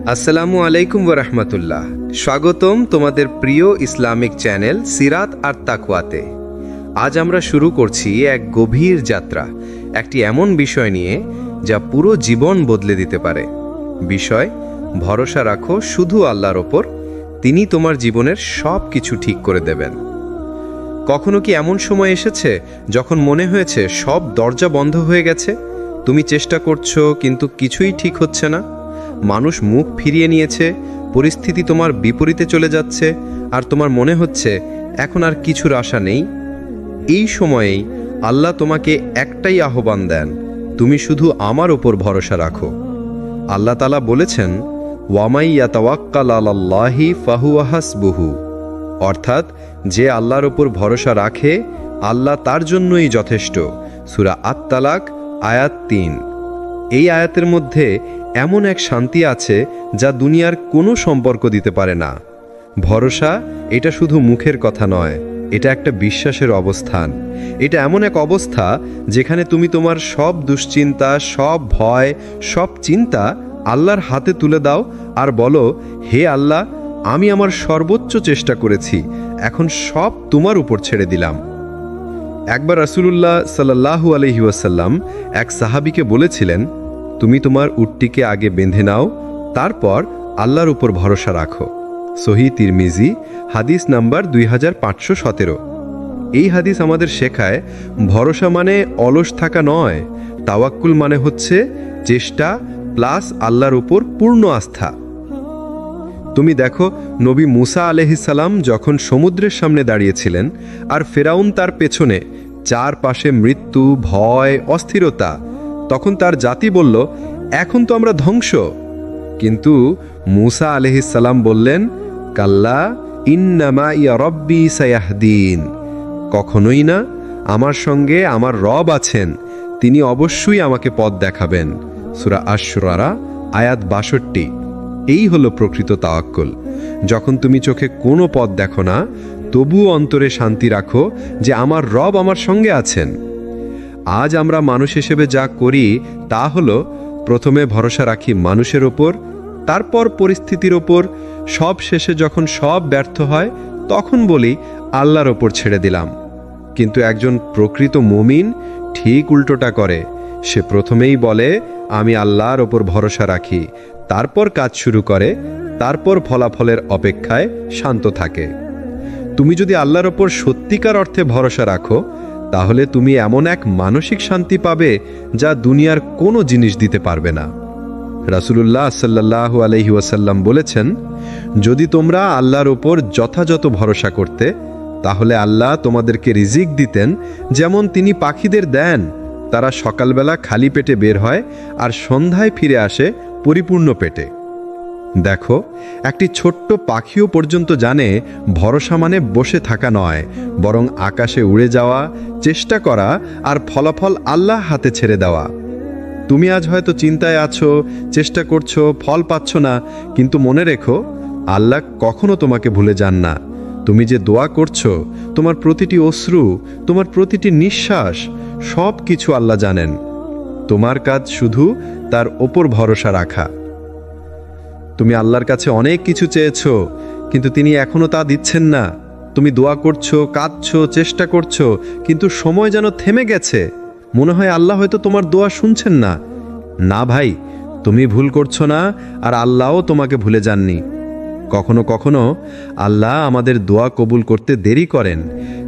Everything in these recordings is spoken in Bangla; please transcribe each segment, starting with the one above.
আসসালামু আলাইকুম ওয়া রাহমাতুল্লাহ। স্বাগতম তোমাদের প্রিয় ইসলামিক চ্যানেল সিরাত আর তাকওয়াতে। আজ আমরা শুরু করছি এক গভীর যাত্রা, একটি এমন বিষয় নিয়ে যা পুরো জীবন বদলে দিতে পারে। বিষয়, ভরসা রাখো শুধু আল্লাহর ওপর, তিনি তোমার জীবনের সব কিছু ঠিক করে দেবেন। কখনো কি এমন সময় এসেছে যখন মনে হয়েছে সব দরজা বন্ধ হয়ে গেছে, তুমি চেষ্টা করছো কিন্তু কিছুই ঠিক হচ্ছে না? মানুষ মুখ ফিরিয়ে নিয়েছে, পরিস্থিতি তোমার বিপরীতে চলে যাচ্ছে, আর তোমার মনে হচ্ছে এখন আর কিছুর আশা নেই। এই সময়েই আল্লাহ তোমাকে একটাই আহ্বান দেন, তুমি শুধু আমার ওপর ভরসা রাখো। আল্লাহ তাআলা বলেছেন, ওয়ামাই ইয়াতাওয়াক্কাল আলাল্লাহি ফাহুয়া হাসবুহু, অর্থাৎ যে আল্লাহর ওপর ভরসা রাখে আল্লাহ তার জন্যই যথেষ্ট। সূরা আত-তালাক আয়াত ৩। এই আয়াতের মধ্যে এমন এক শান্তি আছে যা দুনিয়ার কোনো সম্পর্ক দিতে পারে না। ভরসা এটা শুধু মুখের কথা নয়, এটা একটা বিশ্বাসের অবস্থান। এটা এমন এক অবস্থা যেখানে তুমি তোমার সব দুশ্চিন্তা, সব ভয়, সব চিন্তা আল্লাহর হাতে তুলে দাও আর বলো, হে আল্লাহ, আমি আমার সর্বোচ্চ চেষ্টা করেছি, এখন সব তোমার উপর ছেড়ে দিলাম। একবার রাসূলুল্লাহ সাল্লাল্লাহু আলাইহি ওয়াসাল্লাম এক সাহাবীকে বলেছিলেন, তুমি তোমার উটটিকে আগে বেঁধে নাও, তারপর আল্লাহর উপর ভরসা রাখো। সহিহ তিরমিজি, হাদিস নাম্বার 2517। এই হাদিস আমাদের শেখায়, ভরসা মানে অলস থাকা নয়, তাওয়াক্কুল মানে হচ্ছে চেষ্টা প্লাস আল্লাহর উপর পূর্ণ আস্থা। তুমি দেখো, নবী মুসা আলাইহিস সালাম যখন সমুদ্রের সামনে দাঁড়িয়েছিলেন আর ফেরাউন তার পেছনে, চারপাশে মৃত্যু, ভয়, অস্থিরতা, তখন তার জাতি বলল, এখন তো আমরা ধ্বংস। কিন্তু মুসা আলাইহিস সালাম বললেন, কাল্লা ইন্নামা ইয়া রব্বি সায়াহদিন, কখনোই না, আমার সঙ্গে আমার রব আছেন, তিনি অবশ্যই আমাকে পথ দেখাবেন। সূরা আশ-শুআরা আয়াত 62। এই হলো প্রকৃত তাওয়াক্কুল। যখন তুমি চোখে কোনো পথ দেখো না, তবুও অন্তরে শান্তি রাখো যে আমার রব আমার সঙ্গে আছেন। আজ আমরা মানুষ হিসেবে যা করি তা হলো, প্রথমে ভরসা রাখি মানুষের ওপর, তারপর পরিস্থিতির ওপর, সব শেষে যখন সব ব্যর্থ হয় তখন বলি আল্লাহর ওপর ছেড়ে দিলাম। কিন্তু একজন প্রকৃত মুমিন ঠিক উল্টোটা করে। সে প্রথমেই বলে, আমি আল্লাহর ওপর ভরসা রাখি, তারপর কাজ শুরু করে, তারপর ফলাফলের অপেক্ষায় শান্ত থাকে। তুমি যদি আল্লাহর ওপর সত্যিকার অর্থে ভরসা রাখো, তাহলে তুমি এমন এক মানসিক শান্তি পাবে যা দুনিয়ার কোনো জিনিস দিতে পারবে না। রাসূলুল্লাহ সাল্লাল্লাহু আলাইহি ওয়াসাল্লাম বলেছেন, যদি তোমরা আল্লাহর ওপর যথাযথ ভরসা করতে, তাহলে আল্লাহ তোমাদেরকে রিজিক দিতেন যেমন তিনি পাখিদের দেন। তারা সকালবেলা খালি পেটে বের হয় আর সন্ধ্যায় ফিরে আসে পরিপূর্ণ পেটে। দেখো, একটি ছোট্ট পাখিও পর্যন্ত জানে ভরসা মানে বসে থাকা নয়, বরং আকাশে উড়ে যাওয়া, চেষ্টা করা আর ফলাফল আল্লাহ হাতে ছেড়ে দেওয়া। তুমি আজ হয়তো চিন্তায় আছো, চেষ্টা করছো, ফল পাচ্ছ না, কিন্তু মনে রেখো, আল্লাহ কখনো তোমাকে ভুলে যান না। তুমি যে দোয়া করছো, তোমার প্রতিটি অশ্রু, তোমার প্রতিটি নিঃশ্বাস, সব কিছু আল্লাহ জানেন। তোমার কাজ শুধু তার ওপর ভরসা রাখা। তুমি আল্লাহর কাছে অনেক কিছু চেয়েছো, কিন্তু তিনি এখনো তা দিচ্ছেন না। তুমি দোয়া করছো, কাঁদছো, চেষ্টা করছো, কিন্তু সময় যেন থেমে গেছে। মনে হয় আল্লাহ হয়তো তোমার দোয়া শুনছেন না। না ভাই, তুমি ভুল করছো না, আর আল্লাহও তোমাকে ভুলে যাননি। কখনো কখনো আল্লাহ আমাদের দোয়া কবুল করতে দেরি করেন,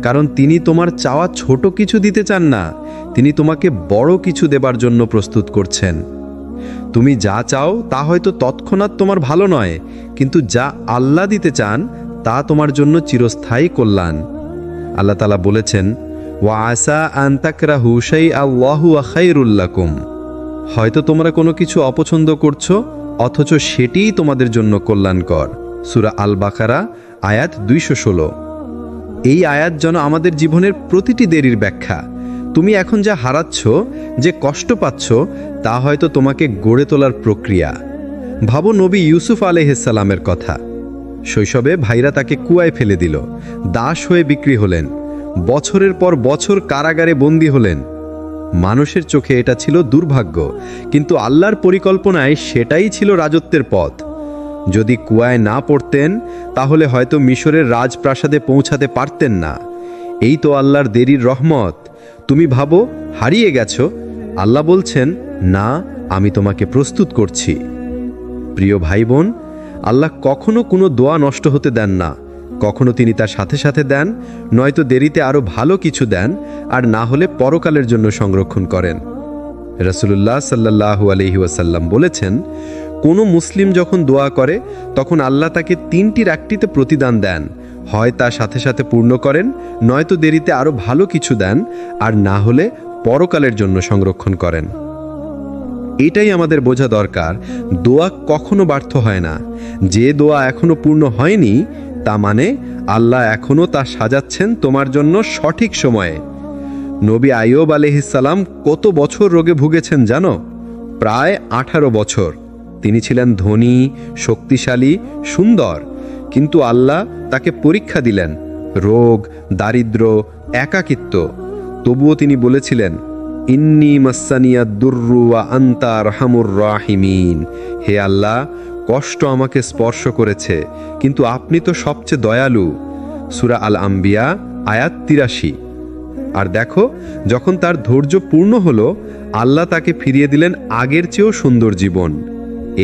কারণ তিনি তোমার চাওয়া ছোট কিছু দিতে চান না, তিনি তোমাকে বড় কিছু দেবার জন্য প্রস্তুত করছেন। তুমি যা চাও তা হয়তো তৎক্ষণাৎ তোমার ভালো নয়, কিন্তু যা আল্লাহ দিতে চান তা তোমার জন্য চিরস্থায়ী কল্যাণ। আল্লাহ তাআলা বলেছেন, ওয়া আসা আন তাকরাহু শাইআন ওয়া হুয়া খায়রুল লাকুম, হয়তো তোমরা কোনো কিছু অপছন্দ করছো, অথচ সেটিই তোমাদের জন্য কল্যাণকর। সূরা আল বাকারা আয়াত 216। এই আয়াত যেন আমাদের জীবনের প্রতিটি দেরির ব্যাখ্যা। তুমি এখন যা হারাচ্ছ, যে কষ্ট পাচ্ছ, তা হয়তো তোমাকে গড়ে তোলার প্রক্রিয়া। ভাবো নবী ইউসুফ আলাইহিস সালামের কথা। শৈশবে ভাইরা তাকে কুয়ায় ফেলে দিল, দাস হয়ে বিক্রি হলেন, বছরের পর বছর কারাগারে বন্দী হলেন। মানুষের চোখে এটা ছিল দুর্ভাগ্য, কিন্তু আল্লাহর পরিকল্পনায় সেটাই ছিল রাজত্বের পথ। যদি কুয়ায় না পড়তেন তাহলে হয়তো মিশরের রাজপ্রাসাদে পৌঁছাতে পারতেন না। এই তো আল্লাহর দেরির রহমত। তুমি ভাবো হারিয়ে গেছো, আল্লাহ বলছেন, না, আমি তোমাকে প্রস্তুত করছি। প্রিয় ভাই বোন, আল্লাহ কখনো কোনো দোয়া নষ্ট হতে দেন না। কখনো তিনি তার সাথে সাথে দেন, নয়তো দেরিতে আরও ভালো কিছু দেন, আর না হলে পরকালের জন্য সংরক্ষণ করেন। রাসূলুল্লাহ সাল্লাল্লাহু আলাইহি ওয়াসাল্লাম বলেছেন, কোনো মুসলিম যখন দোয়া করে তখন আল্লাহ তাকে তিনটির একটিতে প্রতিদান দেন। হয় তার সাথে সাথে পূর্ণ করেন, নয়তো দেরিতে আরও ভালো কিছু দেন, আর না হলে পরকালের জন্য সংরক্ষণ করেন। এটাই আমাদের বোঝা দরকার, দোয়া কখনো ব্যর্থ হয় না। যে দোয়া এখনো পূর্ণ হয়নি, তা মানে আল্লাহ এখনো তা সাজাচ্ছেন তোমার জন্য সঠিক সময়ে। নবী আইয়ুব আলাইহিস সালাম কত বছর রোগে ভুগেছেন জানো? প্রায় 18 বছর। তিনি ছিলেন ধনী, শক্তিশালী, সুন্দর, কিন্তু আল্লাহ তাকে পরীক্ষা দিলেন, রোগ, দারিদ্র্য, একাকিত্ব। তবুও তিনি বলেছিলেন, ইন্নী মাসানিয়াদ দুররু ওয়া আনতা আরহামুর রাহিমিন। হে আল্লাহ, কষ্ট আমাকে স্পর্শ করেছে, কিন্তু আপনি তো সবচেয়ে দয়ালু। সূরা আল আম্বিয়া আয়াত 83। আর দেখো, যখন তার ধৈর্য পূর্ণ হলো, আল্লাহ তাকে ফিরিয়ে দিলেন আগের চেয়েও সুন্দর জীবন।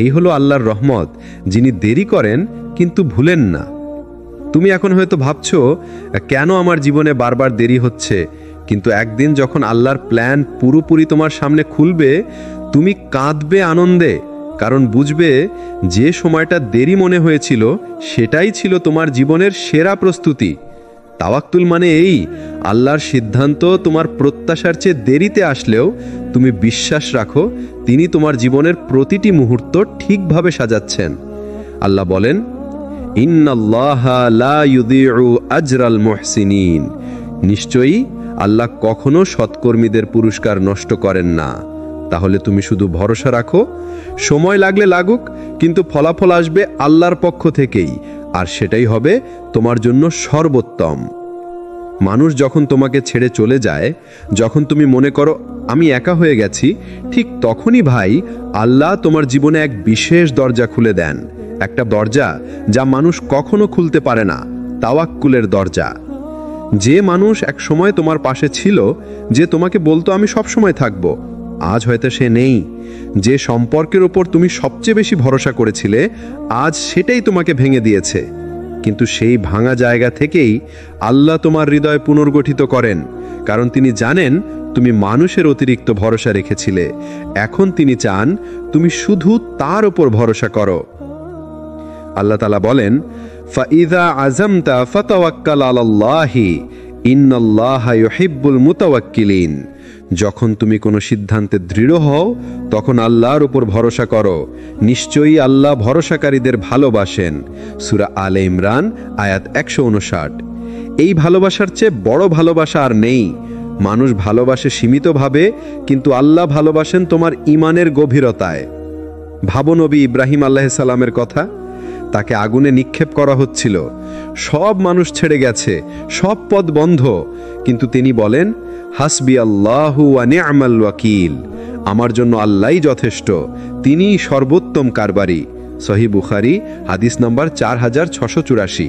এই হলো আল্লাহর রহমত, যিনি দেরি করেন কিন্তু ভুলেন না। তুমি এখন হয়তো ভাবছো, কেন আমার জীবনে বারবার দেরি হচ্ছে? কিন্তু একদিন যখন আল্লাহর প্ল্যান পুরোপুরি তোমার সামনে খুলবে, তুমি কাঁদবে আনন্দে, কারণ বুঝবে যে সময়টা দেরি মনে হয়েছিল সেটাই ছিল তোমার জীবনের সেরা প্রস্তুতি। তাওয়াক্কুল মানে এই, আল্লাহর সিদ্ধান্ত তোমার প্রত্যাশার চেয়ে দেরিতে আসলেও তুমি বিশ্বাস রাখো তিনি তোমার জীবনের প্রতিটি মুহূর্ত ঠিকভাবে সাজাচ্ছেন। আল্লাহ বলেন, ইন্নাল্লাহা লা ইউযিউ আজরাল মুহসিনিন। নিশ্চয়ই আল্লাহ কখনো সৎকর্মীদের পুরস্কার নষ্ট করেন না। তাহলে তুমি শুধু ভরসা রাখো, সময় লাগলে লাগুক, কিন্তু ফলাফল আসবে আল্লাহর পক্ষ থেকেই, আর সেটাই হবে তোমার জন্য সর্বোত্তম। মানুষ যখন তোমাকে ছেড়ে চলে যায়, যখন তুমি মনে করো আমি একা হয়ে গেছি, ঠিক তখনই ভাই আল্লাহ তোমার জীবনে এক বিশেষ দরজা খুলে দেন। একটা দরজা যা মানুষ কখনো খুলতে পারে না, তাওয়াক্কুলের দরজা। যে মানুষ এক সময় তোমার পাশে ছিল, যে তোমাকে বলতো আমি সব সময় থাকবো, আজ হয়তো সে নেই। যে সম্পর্কের উপর তুমি সবচেয়ে বেশি ভরসা করেছিলে, আজ সেটাই তোমাকে ভেঙে দিয়েছে। কিন্তু সেই ভাঙা জায়গা থেকেই আল্লাহ তোমার হৃদয় পুনর্গঠিত করেন, কারণ তিনি জানেন তুমি মানুষের অতিরিক্ত ভরসা রেখেছিলে। এখন তিনি চান তুমি শুধু তার উপর ভরসা করো। আল্লাহ তাআলা বলেন, ফাইযা আযামতা ফাতাওয়াক্কাল আলাল্লাহি ইন্নাল্লাহা ইউহিব্বুল মুতাওয়াক্কিলিন। যখন তুমি কোনো সিদ্ধান্তে দৃঢ় হও, তখন আল্লাহর উপর ভরসা করো। নিশ্চয়ই আল্লাহ ভরসাকারীদের ভালোবাসেন। সূরা আলে ইমরান আয়াত 159। এই ভালোবাসার চেয়ে বড় ভালোবাসা আর নেই। মানুষ ভালোবাসে সীমিতভাবে, কিন্তু আল্লাহ ভালোবাসেন তোমার ঈমানের গভীরতায়। ভাবো নবী ইব্রাহিম আলাইহিস সালামের কথা। তাকে আগুনে নিক্ষেপ করা হচ্ছিল, সব মানুষ ছেড়ে গেছে, সব পথ বন্ধ, কিন্তু তিনি বলেন, হাসবি আল্লাহু ওয়া নি'মাল ওয়াকিল। আমার জন্য আল্লাহই যথেষ্ট, তিনিই সর্বোত্তম কারবারি। সহিহ বুখারী হাদিস নম্বর 4684।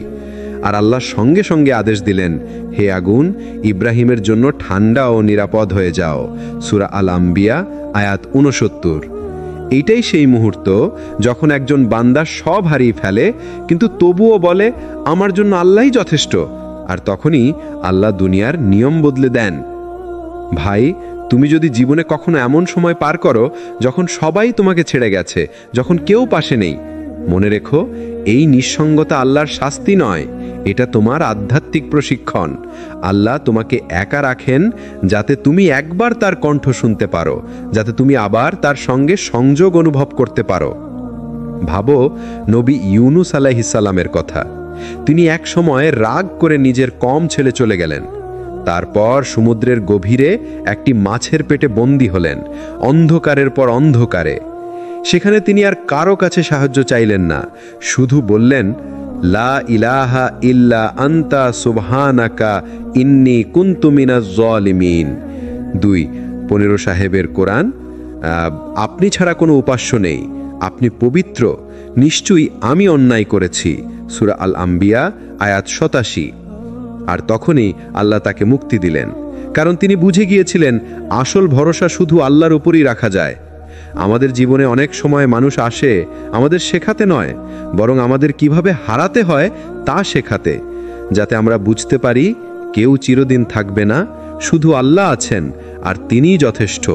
আর আল্লাহ সঙ্গে সঙ্গে আদেশ দিলেন, হে আগুন, ইব্রাহিমের জন্য ঠান্ডা ও নিরাপদ হয়ে যাও। সূরা আল আম্বিয়া আয়াত 69। এইটাই সেই মুহূর্ত যখন একজন বান্দা সব হারিয়ে ফেলে, কিন্তু তবুও বলে আমার জন্য আল্লাহই যথেষ্ট। আর তখনই আল্লাহ দুনিয়ার নিয়ম বদলে দেন। ভাই, তুমি যদি জীবনে কখনো এমন সময় পার করো যখন সবাই তোমাকে ছেড়ে গেছে, যখন কেউ পাশে নেই, মনে রেখো এই নিঃসঙ্গতা আল্লাহর শাস্তি নয়, এটা তোমার আধ্যাত্মিক প্রশিক্ষণ। আল্লাহ তোমাকে একা রাখেন যাতে তুমি একবার তার কণ্ঠ শুনতে পারো, যাতে তুমি আবার তার সঙ্গে সংযোগ অনুভব করতে পারো। ভাবো নবী ইউনুস আলাইহিস সালামের কথা। তিনি এক সময় রাগ করে নিজের কম ছেড়ে চলে গেলেন। তারপর সমুদ্রের গভীরে একটি মাছের পেটে বন্দী হলেন, অন্ধকারের পর অন্ধকারে। সেখানে তিনি আর কারো কাছে সাহায্য চাইলেন না, শুধু বললেন, লা ইলাহা ইল্লা আনতা সুবহানাকা ইন্নী কুনতু মিনাজ জালিমিন। 2, 15 সাহেবের কোরআন, আপনি ছাড়া কোনো উপাস্য নেই, আপনি পবিত্র, নিশ্চয়ই আমি অন্যায় করেছি, সূরা আল আম্বিয়া আয়াত 87। আর তখনই আল্লাহ তাকে মুক্তি দিলেন, কারণ তিনি বুঝে গিয়েছিলেন আসল ভরসা শুধু আল্লাহর উপরই রাখা যায়। আমাদের জীবনে অনেক সময় মানুষ আসে আমাদের শেখাতে নয়, বরং আমাদের কিভাবে হারাতে হয় তা শেখাতে, যাতে আমরা বুঝতে পারি কেউ চিরদিন থাকবে না, শুধু আল্লাহ আছেন আর তিনিই যথেষ্ট।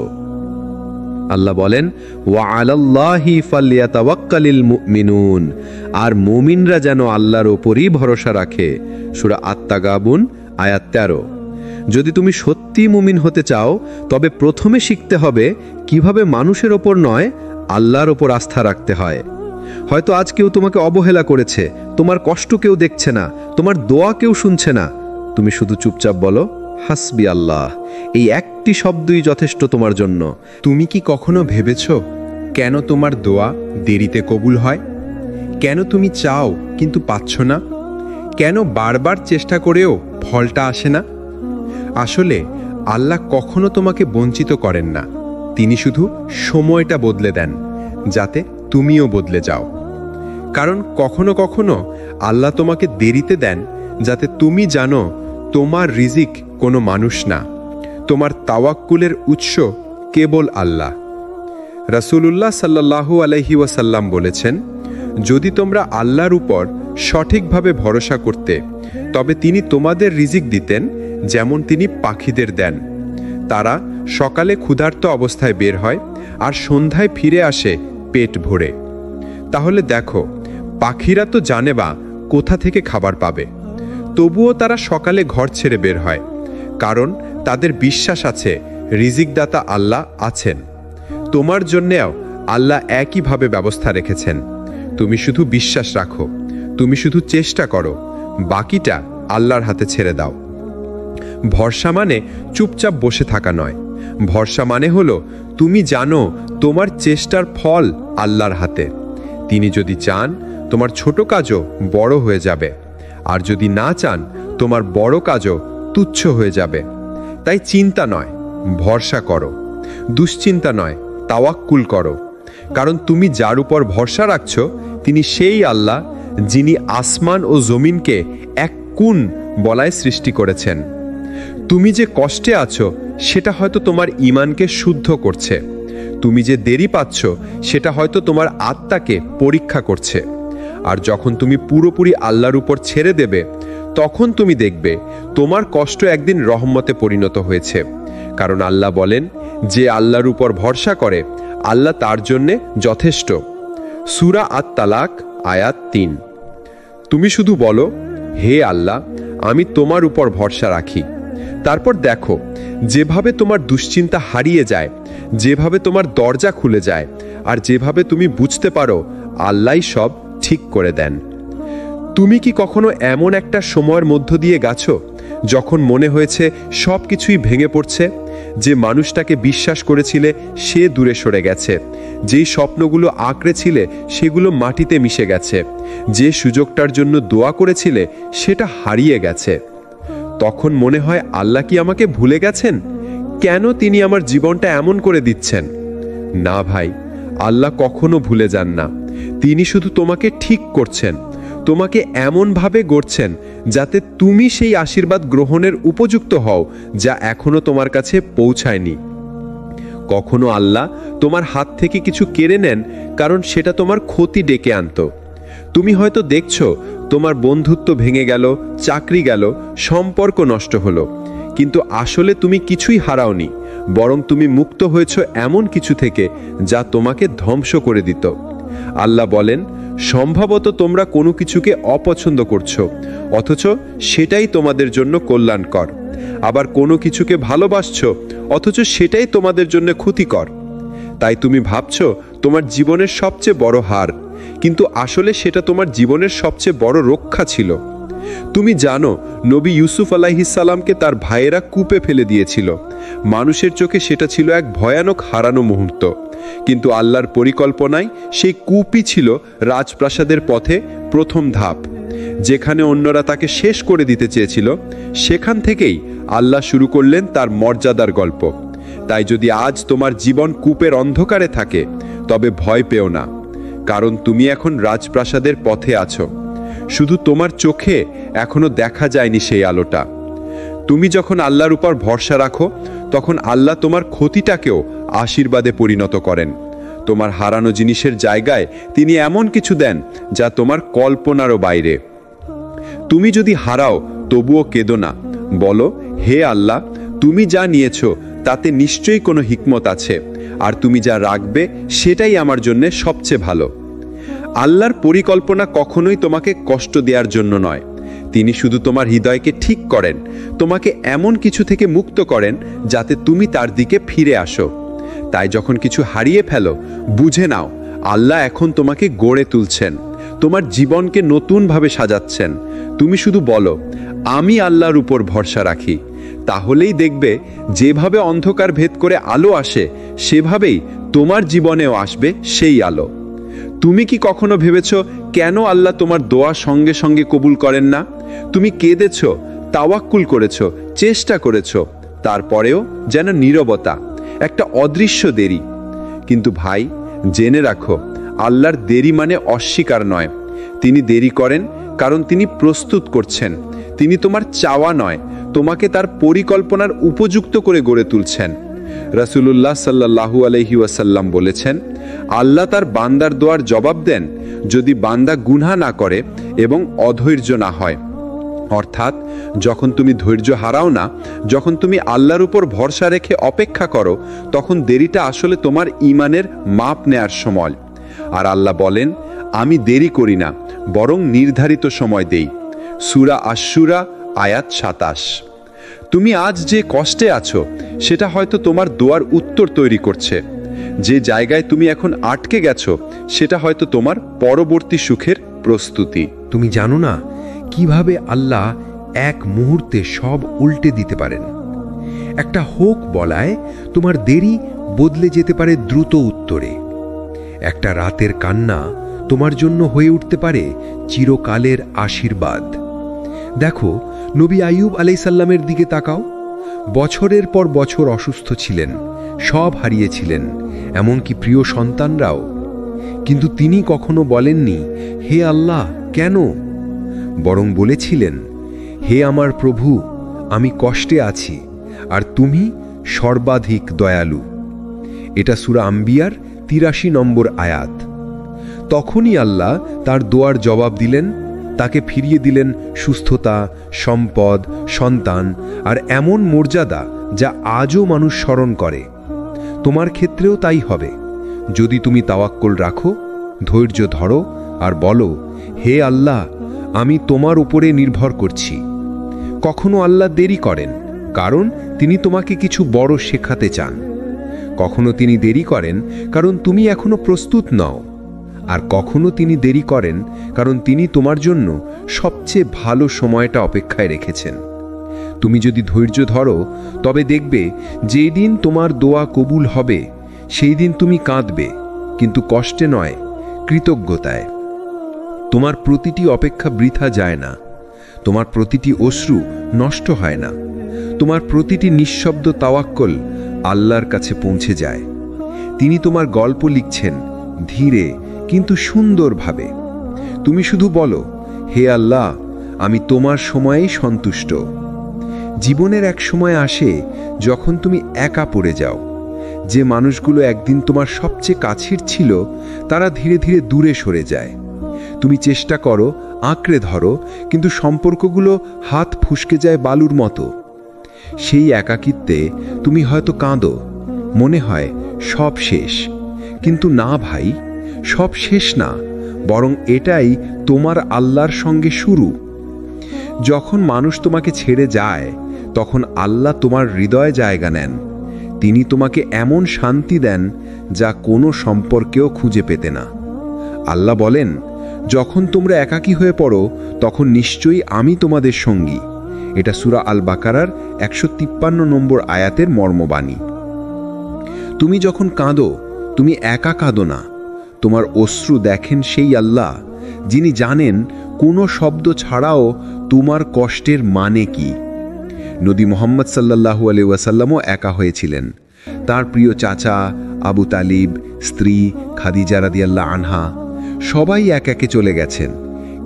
আল্লাহ বলেন, ওয়া আলাল্লাহি ফালইয়াতাওয়াক্কালিল মুমিনুন, আর মুমিনরা যেন আল্লাহর উপরই ভরসা রাখে, সূরা আত-তাগাবুন আয়াত 13। যদি তুমি সত্যি মুমিন হতে চাও, তবে প্রথমে শিখতে হবে কিভাবে মানুষের ওপর নয় আল্লাহর ওপর আস্থা রাখতে হয়। হয়তো আজ কেউ তোমাকে অবহেলা করেছে, তোমার কষ্ট কেউ দেখছে না, তোমার দোয়া কেউ শুনছে না। তুমি শুধু চুপচাপ বলো, হাসবি আল্লাহ। এই একটি শব্দই যথেষ্ট তোমার জন্য। তুমি কি কখনো ভেবেছ কেন তোমার দোয়া দেরিতে কবুল হয়? কেন তুমি চাও কিন্তু পাচ্ছ না? কেন বারবার চেষ্টা করেও ফলটা আসে না? আসলে আল্লাহ কখনো তোমাকে বঞ্চিত করেন না, তিনি শুধু সময়টা বদলে দেন যাতে তুমিও বদলে যাও। কারণ কখনো কখনো আল্লাহ তোমাকে দেরিতে দেন যাতে তুমি জানো তোমার রিজিক কোনো মানুষ না, তোমার তাওয়াক্কুলের উৎস কেবল আল্লাহ। রাসূলুল্লাহ সাল্লাল্লাহু আলাইহি ওয়াসাল্লাম বলেছেন, যদি তোমরা আল্লাহর উপর সঠিকভাবে ভরসা করতে, তবে তিনি তোমাদের রিজিক দিতেন যেমন তিনি পাখিদের দেন। তারা সকালে ক্ষুধার্ত অবস্থায় বের হয় আর সন্ধ্যায় ফিরে আসে পেট ভরে। তাহলে দেখো, পাখিরা তো জানে বা কোথা থেকে খাবার পাবে, তবুও তারা সকালে ঘর ছেড়ে বের হয়, কারণ তাদের বিশ্বাস আছে রিজিকদাতা আল্লাহ আছেন। তোমার জন্যেও আল্লাহ একইভাবে ব্যবস্থা রেখেছেন। তুমি শুধু বিশ্বাস রাখো, তুমি শুধু চেষ্টা করো, বাকিটা আল্লাহর হাতে ছেড়ে দাও। ভরসা মানে চুপচাপ বসে থাকা নয়, ভরসা মানে হলো তুমি জানো তোমার চেষ্টার ফল আল্লাহর হাতে। তিনি যদি চান তোমার ছোট কাজও বড় হয়ে যাবে, আর যদি না চান তোমার বড় কাজও তুচ্ছ হয়ে যাবে। তাই চিন্তা নয়, ভরসা করো, দুশ্চিন্তা নয়, তাওয়াক্কুল করো, কারণ তুমি যার উপর ভরসা রাখছ তিনি সেই আল্লাহ যিনি আসমান ও জমিনকে এক কোণ বলায় সৃষ্টি করেছেন। তুমি যে কষ্টে আছো সেটা হয়তো তোমার ঈমানকে শুদ্ধ করছে, তুমি যে দেরি পাচ্ছ সেটা হয়তো তোমার আত্মাকে পরীক্ষা করছে। আর যখন তুমি পুরোপুরি আল্লাহর উপর ছেড়ে দেবে, তখন তুমি দেখবে তোমার কষ্ট একদিন রহমতে পরিণত হয়েছে। কারণ আল্লাহ বলেন, যে আল্লাহর উপর ভরসা করে আল্লাহ তার জন্যে যথেষ্ট। সূরা আত-তালাক আয়াত 3। তুমি শুধু বলো, হে আল্লাহ, আমি তোমার উপর ভরসা রাখি। তারপর দেখো, যেভাবে তোমার দুশ্চিন্তা হারিয়ে যায়, যেভাবে তোমার দরজা খুলে যায়, আর যেভাবে তুমি বুঝতে পারো আল্লাহই সব ঠিক করে দেন। তুমি কি কখনো এমন একটা সময়ের মধ্য দিয়ে গেছো যখন মনে হয়েছে সব কিছুই ভেঙে পড়ছে? যে মানুষটাকে বিশ্বাস করেছিলে সে দূরে সরে গেছে, যেই স্বপ্নগুলো আঁকড়েছিলে সেগুলো মাটিতে মিশে গেছে, যে সুযোগটার জন্য দোয়া করেছিলে সেটা হারিয়ে গেছে। তখন মনে হয় আল্লাহ কি আমাকে ভুলে গেছেন? কেন তিনি আমার জীবনটা এমন করে দিচ্ছেন? না ভাই, আল্লাহ কখনো ভুলে যান না। তিনি শুধু তোমাকে ঠিক করছেন, তোমাকে এমনভাবে গড়ছেন যাতে তুমি সেই আশীর্বাদ গ্রহণের উপযুক্ত হও যা এখনো তোমার কাছে পৌঁছায়নি। কখনো আল্লাহ তোমার হাত থেকে কিছু কেড়ে নেন কারণ সেটা তোমার ক্ষতি ডেকে আনতো। তুমি হয়তো দেখছো তোমার বন্ধুত্ব ভেঙে গেল, চাকরি গেল, সম্পর্ক নষ্ট হলো, কিন্তু আসলে তুমি কিছুই হারাওনি, বরং তুমি মুক্ত হয়েছ এমন কিছু থেকে যা তোমাকে ধ্বংস করে দিত। আল্লাহ বলেন, সম্ভবত তোমরা কোনো কিছুকে অপছন্দ করছো, অথচ সেটাই তোমাদের জন্য কল্যাণকর। আবার কোনো কিছুকে ভালোবাসছো, অথচ সেটাই তোমাদের জন্য ক্ষতিকর। তাই তুমি ভাবছো তোমার জীবনের সবচেয়ে বড় হার, কিন্তু আসলে সেটা তোমার জীবনের সবচেয়ে বড় রক্ষা ছিল। তুমি জানো নবী ইউসুফ আলাইহিস সালামকে তার ভাইয়েরা কূপে ফেলে দিয়েছিল। মানুষের চোখে সেটা ছিল এক ভয়ানক হারানো মুহূর্ত, কিন্তু আল্লাহর পরিকল্পনায় সেই কূপই ছিল রাজপ্রাসাদের পথে প্রথম ধাপ। যেখানে অন্যরা তাকে শেষ করে দিতে চেয়েছিল, সেখান থেকেই আল্লাহ শুরু করলেন তার মর্যাদার গল্প। তাই যদি আজ তোমার জীবন কূপের অন্ধকারে থাকে তবে ভয় পেও না, কারণ তুমি এখন রাজপ্রাসাদের পথে আছো। শুধু তোমার চোখে এখনো দেখা যায়নি সেই আলোটা। তুমি যখন আল্লাহর উপর ভরসা রাখো তখন আল্লাহ তোমার ক্ষতিটাকেও আশীর্বাদে পরিণত করেন। তোমার হারানো জিনিসের জায়গায় তিনি এমন কিছু দেন যা তোমার কল্পনারও বাইরে। তুমি যদি হারাও তবুও কেঁদো না, বলো, হে আল্লাহ, তুমি যা নিয়েছো তাতে নিশ্চয়ই কোনো হিকমত আছে, আর তুমি যা রাখবে সেটাই আমার জন্য সবচেয়ে ভালো। আল্লাহর পরিকল্পনা কখনোই তোমাকে কষ্ট দেওয়ার জন্য নয়। তিনি শুধু তোমার হৃদয়কে ঠিক করেন, তোমাকে এমন কিছু থেকে মুক্ত করেন যাতে তুমি তার দিকে ফিরে আসো। তাই যখন কিছু হারিয়ে ফেলো, বুঝে নাও আল্লাহ এখন তোমাকে গড়ে তুলছেন, তোমার জীবনকে নতুনভাবে সাজাচ্ছেন। তুমি শুধু বলো, আমি আল্লাহর উপর ভরসা রাখি। তাহলেই দেখবে যেভাবে অন্ধকার ভেদ করে আলো আসে, সেভাবেই তোমার জীবনেও আসবে সেই আলো। তুমি কি কখনো ভেবেছ কেন আল্লাহ তোমার দোয়া সঙ্গে সঙ্গে কবুল করেন না? তুমি কেঁদেছ, তাওয়াক্কুল করেছ, চেষ্টা করেছ, তারপরেও যেন নীরবতা, একটা অদৃশ্য দেরি। কিন্তু ভাই, জেনে রাখো, আল্লাহর দেরি মানে অস্বীকার নয়। তিনি দেরি করেন কারণ তিনি প্রস্তুত করছেন। তিনি তোমার চাওয়া নয়, তোমাকে তার পরিকল্পনার উপযুক্ত করে গড়ে তুলছেন। রাসূলুল্লাহ সাল্লাল্লাহু আলাইহি ওয়াসাল্লাম বলেছেন, আল্লাহ তার বান্দার দোয়ার জবাব দেন যদি বান্দা গুনাহ না করে এবং অধৈর্য না হয়। অর্থাৎ যখন তুমি ধৈর্য হারাও না, যখন তুমি আল্লাহর উপর ভরসা রেখে অপেক্ষা করো, তখন দেরিটা আসলে তোমার ঈমানের মাপ নেয়ার সময়। আর আল্লাহ বলেন, আমি দেরি করি না, বরং নির্ধারিত সময় দেই। সূরা আশ-শূরা আয়াত ২৭। তুমি আজ যে কষ্টে আছো সেটা হয়তো তোমার দোয়ার উত্তর তৈরি করছে। যে জায়গায় তুমি এখন আটকে গেছো সেটা হয়তো তোমার পরবর্তী সুখের প্রস্তুতি। তুমি জানো না কিভাবে আল্লাহ এক মুহূর্তে সব উল্টে দিতে পারেন। একটা হোক বলায় তোমার দেরি বদলে যেতে পারে দ্রুত উত্তরে। একটা রাতের কান্না তোমার জন্য হয়ে উঠতে পারে চিরকালের আশীর্বাদ। দেখো, নবী আইয়ুব আলাইসাল্লামের দিকে তাকাও। বছরের পর বছর অসুস্থ ছিলেন, সব হারিয়েছিলেন, এমনকি প্রিয় সন্তানরাও। কিন্তু তিনি কখনো বলেননি, হে আল্লাহ কেন? বরং বলেছিলেন, হে আমার প্রভু, আমি কষ্টে আছি আর তুমি সর্বাধিক দয়ালু। এটা সূরা আম্বিয়ার ৮৩ নম্বর আয়াত। তখনই আল্লাহ তার দোয়ার জবাব দিলেন, তাকে ফিরিয়ে দিলেন সুস্থতা, সম্পদ, সন্তান আর এমন মর্যাদা যা আজও মানুষ স্মরণ করে। তোমার ক্ষেত্রেও তাই হবে যদি তুমি তাওয়াক্কুল রাখো, ধৈর্য ধরো আর বলো, হে আল্লাহ, আমি তোমার উপরে নির্ভর করছি। কখনো আল্লাহ দেরি করেন কারণ তিনি তোমাকে কিছু বড় শেখাতে চান। কখনো তিনি দেরি করেন কারণ তুমি এখনো প্রস্তুত নও। আর কখনো তিনি দেরি করেন কারণ তিনি তোমার জন্য সবচেয়ে ভালো সময়টা অপেক্ষায় রেখেছেন। তুমি যদি ধৈর্য ধরো তবে দেখবে যেই দিন তোমার দোয়া কবুল হবে সেই দিন তুমি কাঁদবে, কিন্তু কষ্টে নয়, কৃতজ্ঞতায়। তোমার প্রতিটি অপেক্ষা বৃথা যায় না, তোমার প্রতিটি অশ্রু নষ্ট হয় না, তোমার প্রতিটি নিঃশব্দ তাওয়াক্কুল আল্লাহর কাছে পৌঁছে যায়। তিনি তোমার গল্প লিখছেন ধীরে কিন্তু সুন্দরভাবে। তুমি শুধু বলো, হে আল্লাহ, আমি তোমার সময়েই সন্তুষ্ট। জীবনের এক সময় আসে যখন তুমি একা পড়ে যাও। যে মানুষগুলো একদিন তোমার সবচেয়ে কাছের ছিল তারা ধীরে ধীরে দূরে সরে যায়। তুমি চেষ্টা করো, আঁকড়ে ধরো, কিন্তু সম্পর্কগুলো হাত ফুসকে যায় বালুর মতো। সেই একাকিত্বে তুমি হয়তো কাঁদো, মনে হয় সব শেষ। কিন্তু না ভাই, সব শেষ না, বরং এটাই তোমার আল্লাহর সঙ্গে শুরু। যখন মানুষ তোমাকে ছেড়ে যায় তখন আল্লাহ তোমার হৃদয়ে জায়গা নেন। তিনি তোমাকে এমন শান্তি দেন যা কোনো সম্পর্কেও খুঁজে পেতে না। আল্লাহ বলেন, যখন তোমরা একাকী হয়ে পড়ো তখন নিশ্চয়ই আমি তোমাদের সঙ্গী। এটা সূরা আল বাকারার ১৫৩ নম্বর আয়াতের মর্মবাণী। তুমি যখন কাঁদো তুমি একা কাঁদো না, তোমার অশ্রু দেখেন সেই আল্লাহ যিনি জানেন কোনো শব্দ ছাড়াও তোমার কষ্টের মানে কি। নবী মুহাম্মদ সাল্লাল্লাহু আলাইহি ওয়াসাল্লামও একা হয়েছিলেন। তার প্রিয় চাচা আবু তালিব, স্ত্রী খাদিজা রাদিয়াল্লাহু আনহা সবাই এক একে চলে গেছেন।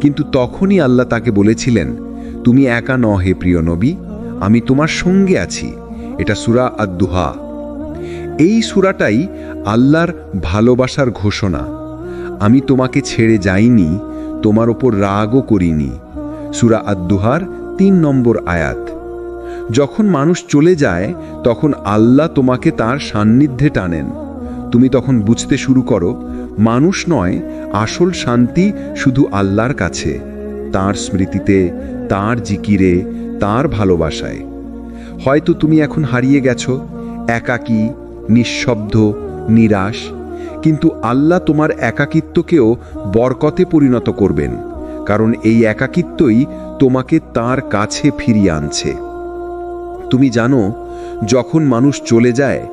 কিন্তু তখনই আল্লাহ তাকে বলেছিলেন, তুমি একা নও হে প্রিয় নবী, আমি তোমার সঙ্গে আছি। এটা সূরা আদ-দুহা। এই সূরাটাই আল্লাহর ভালোবাসার ঘোষণা। আমি তোমাকে ছেড়ে যাইনি, তোমার ওপর রাগও করিনি। সূরা আদ-দুহার ৩ নম্বর আয়াত। যখন মানুষ চলে যায় তখন আল্লাহ তোমাকে তার সান্নিধ্যে টানেন। তুমি তখন বুঝতে শুরু করো, মানুষ নয়, আসল শান্তি শুধু আল্লাহর কাছে, তার স্মৃতিতে, তার জিকিরে, তার ভালোবাসায়। হয়তো তুমি এখন হারিয়ে গেছো, একাকী, নিঃশব্দ, নিরাশ, কিন্তু আল্লাহ তোমার একাকিত্বকেও বরকতে পরিণত করবেন, কারণ এই একাকিত্বই তোমাকে তার কাছে ফিরিয়ে আনছে। তুমি জানো, যখন মানুষ চলে যায়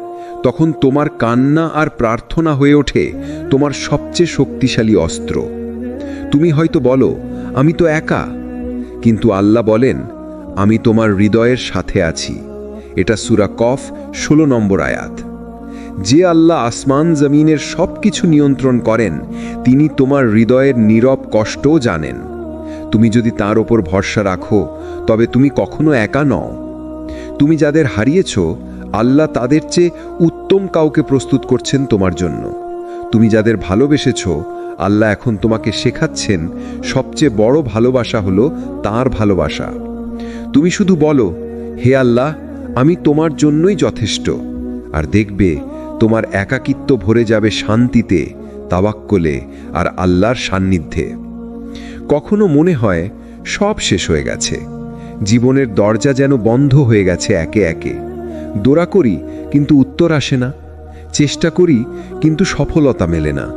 তখন তোমার কান্না আর প্রার্থনা হয়ে ওঠে তোমার সবচেয়ে শক্তিশালী অস্ত্র। তুমি হয়তো বলো, আমি তো একা, কিন্তু আল্লাহ বলেন, আমি তোমার হৃদয়ের সাথে আছি। এটা সূরা কফ 16 নম্বর আয়াত। যে আল্লাহ আসমান জমিনের সব কিছু নিয়ন্ত্রণ করেন, তিনি তোমার হৃদয়ের নীরব কষ্টও জানেন। তুমি যদি তার ওপর ভরসা রাখো, তবে তুমি কখনো একা নও। তুমি যাদের হারিয়েছ, আল্লাহ তাদের চেয়ে উত্তম কাউকে প্রস্তুত করছেন তোমার জন্য। তুমি যাদের ভালোবেসেছ, আল্লাহ এখন তোমাকে শেখাচ্ছেন সবচেয়ে বড় ভালোবাসা হলো তার ভালোবাসা। তুমি শুধু বলো, হে আল্লাহ, আমি তোমার জন্যই যথেষ্ট, আর দেখবে তোমার একাকিত্ব ভরে যাবে শান্তিতে, তাওয়াক্কুলে আর আল্লাহর সান্নিধ্যে। কখনো মনে হয় সব শেষ হয়ে গেছে, জীবনের দরজা যেন বন্ধ হয়ে গেছে একে একে। দোয়া করি কিন্তু উত্তর আসে না, চেষ্টা করি কিন্তু সফলতা মেলে না।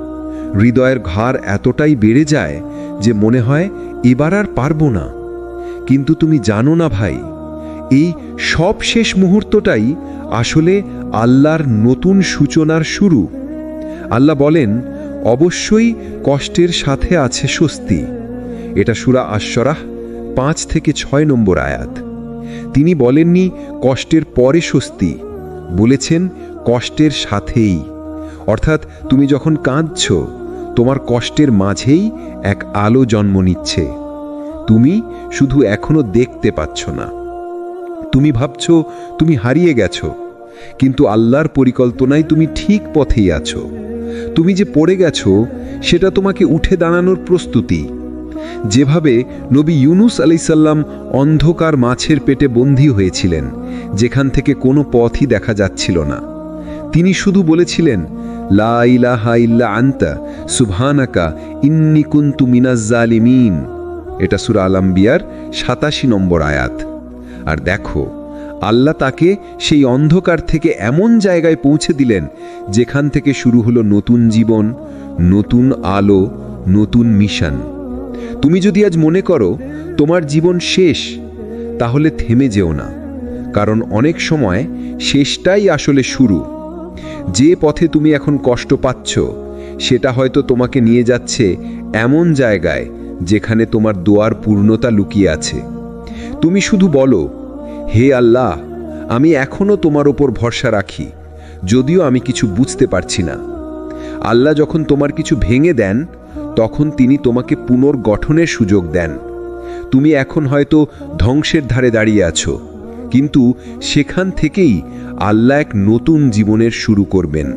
হৃদয়ের ঘার এতটাই বেড়ে যায় যে মনে হয় এবার আর পারবো না। কিন্তু তুমি জানো না ভাই, এই সব শেষ মুহূর্তটাই আসলে আল্লাহর নতুন সূচনার শুরু। আল্লাহ বলেন, অবশ্যই কষ্টের সাথে আছে স্বস্তি। এটা সূরা আশ-শুরা 5 থেকে 6 নম্বর আয়াত। তিনি বলেননি কষ্টের পরে স্বস্তি, বলেছেন কষ্টের সাথেই। অর্থাৎ তুমি যখন কাঁদছ, তোমার কষ্টের মাঝেই এক আলো জন্ম নিচ্ছে। তুমি শুধু এখনো দেখতে পাচ্ছ না। তুমি ভাবছ তুমি হারিয়ে গেছো, কিন্তু আল্লাহর পরিকল্পনায় তুমি ঠিক পথেই আছো। তুমি যে পড়ে গেছো, সেটা তোমাকে উঠে দাঁড়ানোর প্রস্তুতি। যেভাবে নবী ইউনুস আলাইসাল্লাম অন্ধকার মাছের পেটে বন্দী হয়েছিলেন, যেখান থেকে কোনো পথই দেখা যাচ্ছিল না, তিনি শুধু বলেছিলেন, লা ইলাহা ইল্লা আনতা সুবহানাকা ইন্নী কুনতু মিনাজ জালিমিন। এটা সূরা আল-আম্বিয়ার 87 নম্বর আয়াত। আর দেখো, আল্লাহ তাকে সেই অন্ধকার থেকে এমন জায়গায় পৌঁছে দিলেন যেখান থেকে শুরু হলো নতুন জীবন, নতুন আলো, নতুন মিশন। তুমি যদি আজ মনে করো তোমার জীবন শেষ, তাহলে থেমে যেও না, কারণ অনেক সময় শেষটাই আসলে শুরু। যে পথে তুমি এখন কষ্ট পাচ্ছ, সেটা হয়তো তোমাকে নিয়ে যাচ্ছে এমন জায়গায় যেখানে তোমার দোয়ার পূর্ণতা লুকিয়ে আছে। তুমি শুধু বলো, হে আল্লাহ, আমি এখনো তোমার ওপর ভরসা রাখি, যদিও আমি কিছু বুঝতে পারছি না। আল্লাহ যখন তোমার কিছু ভেঙে দেন, তখন তিনি তোমাকে পুনর্গঠনের সুযোগ দেন। তুমি এখন হয়তো ধ্বংসের ধারে দাঁড়িয়ে আছো, কিন্তু সেখান থেকেই আল্লাহ এক নতুন জীবনের শুরু করবেন।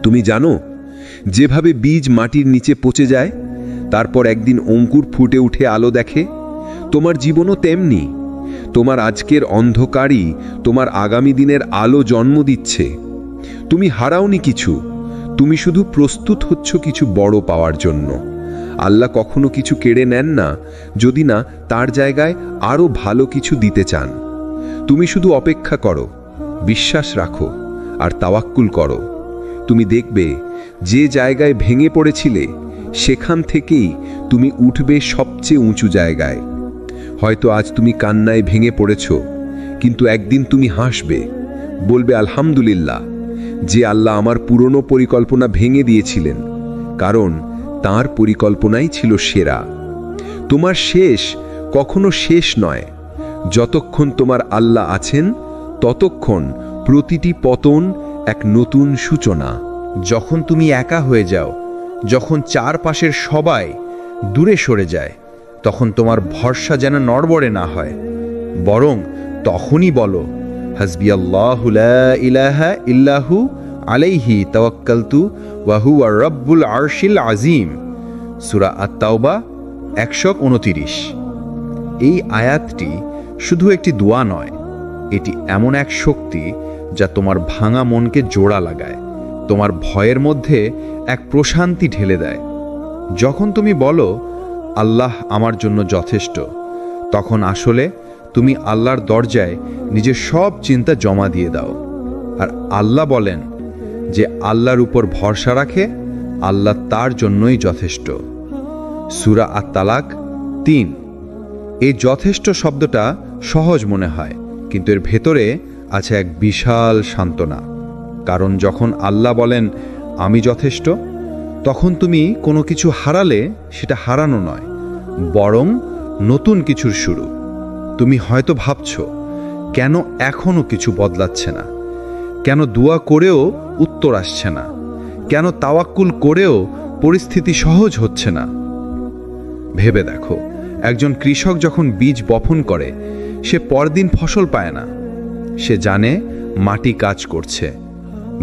তুমি জানো, যেভাবে বীজ মাটির নিচে পচে যায়, তারপর একদিন অঙ্কুর ফুটে উঠে আলো দেখে, তোমার জীবনও তেমনি। তোমার আজকের অন্ধকারই তোমার আগামী দিনের আলো জন্ম দিচ্ছে। তুমি হারাওনি কিছু, তুমি শুধু প্রস্তুত হচ্ছ কিছু বড় পাওয়ার জন্য। আল্লাহ কখনো কিছু কেড়ে নেন না, যদি না তার জায়গায় আরও ভালো কিছু দিতে চান। তুমি শুধু অপেক্ষা করো, বিশ্বাস রাখো আর তাওয়াক্কুল করো। তুমি দেখবে যে জায়গায় ভেঙে পড়েছিলে, সেখান থেকেই তুমি উঠবে সবচেয়ে উঁচু জায়গায়। হয়তো আজ তুমি কান্নায় ভেঙে পড়েছ, কিন্তু একদিন তুমি হাসবে, বলবে, আলহামদুলিল্লাহ, যে আল্লাহ আমার পুরনো পরিকল্পনা ভেঙে দিয়েছিলেন, কারণ তার পরিকল্পনাই ছিল সেরা। তোমার শেষ কখনো শেষ নয়। যতক্ষণ তোমার আল্লাহ আছেন, ততক্ষণ প্রতিটি পতন এক নতুন সূচনা। যখন তুমি একা হয়ে যাও, যখন চারপাশের সবাই দূরে সরে যায়, তখন তোমার ভরসা যেন নড়বড়ে না হয়, বরং তখনই বলো, হাসবিয়াল্লাহু লা ইলাহা ইল্লাহু আলাইহি তাওয়াক্কালতু ওয়া হুয়া রাব্বুল আরশিল আযীম। সূরা আত-তাওবা 129। এই আয়াতটি শুধু একটি দোয়া নয়, এটি এমন এক শক্তি যা তোমার ভাঙা মনকে জোড়া লাগায়, তোমার ভয়ের মধ্যে এক প্রশান্তি ঢেলে দেয়। যখন তুমি বলো, আল্লাহ আমার জন্য যথেষ্ট, তখন আসলে তুমি আল্লাহর দরজায় নিজের সব চিন্তা জমা দিয়ে দাও। আর আল্লাহ বলেন যে আল্লাহর উপর ভরসা রাখে, আল্লাহ তার জন্যই যথেষ্ট। সূরা আত-তালাক 3। এই যথেষ্ট শব্দটা সহজ মনে হয়, কিন্তু এর ভেতরে আছে এক বিশাল সান্ত্বনা। কারণ যখন আল্লাহ বলেন আমি যথেষ্ট, তখন তুমি কোনো কিছু হারালে সেটা হারানো নয়, বরং নতুন কিছুর শুরু। তুমি হয়তো ভাবছ, কেন এখনো কিছু বদলাচ্ছে না, কেন দোয়া করেও উত্তর আসছে না, কেন তাওয়াক্কুল করেও পরিস্থিতি সহজ হচ্ছে না। ভেবে দেখো, একজন কৃষক যখন বীজ বপন করে, সে পরদিন ফসল পায় না। সে জানে মাটি কাজ করছে,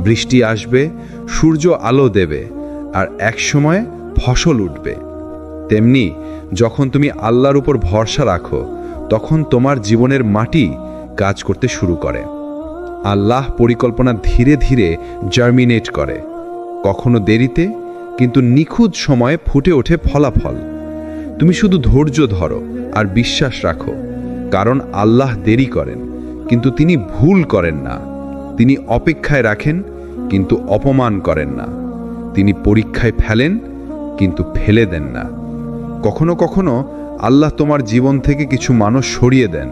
বৃষ্টি আসবে, সূর্য আলো দেবে, আর একসময় ফসল উঠবে। তেমনি যখন তুমি আল্লাহর উপর ভরসা রাখো, তখন তোমার জীবনের মাটি কাজ করতে শুরু করে। আল্লাহ পরিকল্পনা ধীরে ধীরে জার্মিনেট করে, কখনো দেরিতে, কিন্তু নিখুঁত সময়ে ফুটে ওঠে ফলাফল। তুমি শুধু ধৈর্য ধরো আর বিশ্বাস রাখো, কারণ আল্লাহ দেরি করেন, কিন্তু তিনি ভুল করেন না। তিনি অপেক্ষায় রাখেন, কিন্তু অপমান করেন না। তিনি পরীক্ষায় ফেলেন, কিন্তু ফেলে দেন না। কখনো কখনো আল্লাহ তোমার জীবন থেকে কিছু মানুষ সরিয়ে দেন,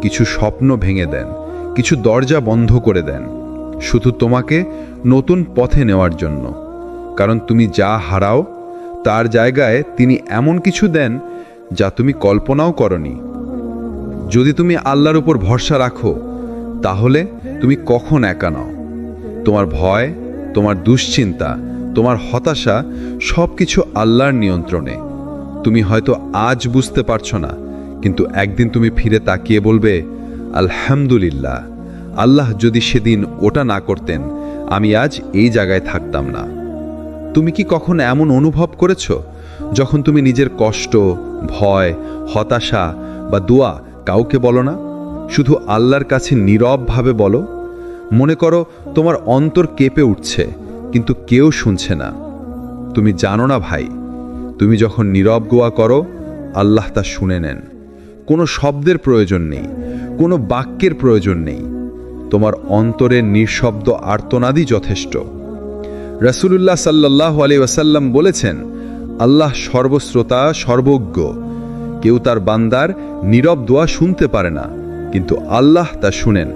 কিছু স্বপ্ন ভেঙে দেন, কিছু দরজা বন্ধ করে দেন, শুধু তোমাকে নতুন পথে নেওয়ার জন্য। কারণ তুমি যা হারাও, তার জায়গায় তিনি এমন কিছু দেন যা তুমি কল্পনাও করনি। যদি তুমি আল্লাহর উপর ভরসা রাখো, তাহলে তুমি কখন একা নও। তোমার ভয়, তোমার দুশ্চিন্তা, তোমার হতাশা সব কিছু আল্লাহর নিয়ন্ত্রণে। তুমি হয়তো আজ বুঝতে পারছো না, কিন্তু একদিন তুমি ফিরে তাকিয়ে বলবে, আলহামদুলিল্লাহ, আল্লাহ যদি সেদিন ওটা না করতেন, আমি আজ এই জায়গায় থাকতাম না। তুমি কি কখনো এমন অনুভব করেছো, যখন তুমি নিজের কষ্ট, ভয়, হতাশা বা দোয়া কাউকে বলো না, শুধু আল্লাহর কাছে নীরবভাবে বলো? মনে করো তোমার অন্তর কেঁপে উঠছে, কিন্তু কেউ শুনছে না। তুমি জানো না ভাই, তুমি যখন নীরব দোয়া করো, আল্লাহ তা শুনে নেন। কোনো শব্দের প্রয়োজন নেই, কোনো বাক্যের প্রয়োজন নেই, তোমার অন্তরের নিঃশব্দ আর্তনাদই যথেষ্ট। রাসূলুল্লাহ সাল্লাল্লাহু আলাইহি ওয়াসাল্লাম বলেছেন, আল্লাহ সর্বশ্রোতা, সর্বজ্ঞ। কেউ তার বান্দার নীরব দোয়া শুনতে পারে না, কিন্তু আল্লাহ তা শুনেন।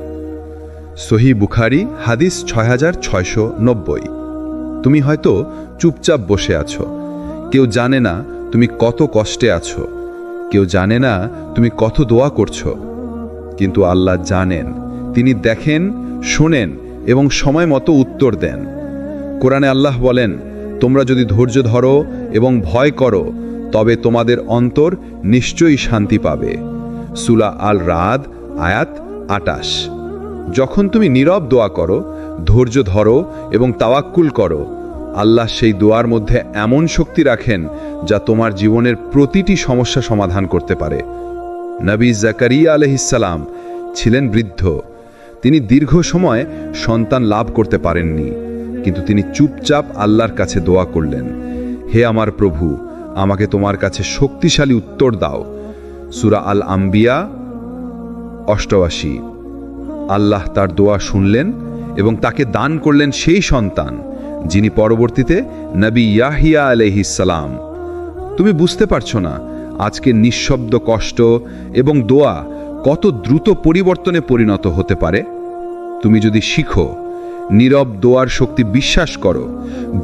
সহিহ বুখারী হাদিস 6690। তুমি হয়তো চুপচাপ বসে আছো, কেউ জানে না তুমি কত কষ্টে আছো, কেউ জানে না তুমি কত দোয়া করছো, কিন্তু আল্লাহ জানেন। তিনি দেখেন, শোনেন এবং সময় মতো উত্তর দেন। কোরআনে আল্লাহ বলেন, তোমরা যদি ধৈর্য ধরো এবং ভয় করো, তবে তোমাদের অন্তর নিশ্চয়ই শান্তি পাবে। সূরা আল রাদ আয়াত 28। যখন তুমি নীরব দোয়া করো, ধৈর্য ধরো এবং তাওয়াক্কুল করো, আল্লাহ সেই দোয়ার মধ্যে এমন শক্তি রাখেন যা তোমার জীবনের প্রতিটি সমস্যা সমাধান করতে পারে। নবী জাকারিয়া আলাইহিস সালাম ছিলেন বৃদ্ধ। তিনি দীর্ঘ সময় সন্তান লাভ করতে পারেননি, কিন্তু তিনি চুপচাপ আল্লাহর কাছে দোয়া করলেন, হে আমার প্রভু, আমাকে তোমার কাছে শক্তিশালী উত্তর দাও। সূরা আল আম্বিয়া 88। আল্লাহ তার দোয়া শুনলেন এবং তাকে দান করলেন সেই সন্তান, যিনি পরবর্তীতে নবী ইয়াহিয়া আলাইহিস সালাম। তুমি বুঝতে পারছো না আজকে নিঃশব্দ কষ্ট এবং দোয়া কত দ্রুত পরিবর্তনে পরিণত হতে পারে। তুমি যদি শিখো নীরব দোয়ার শক্তি, বিশ্বাস করো,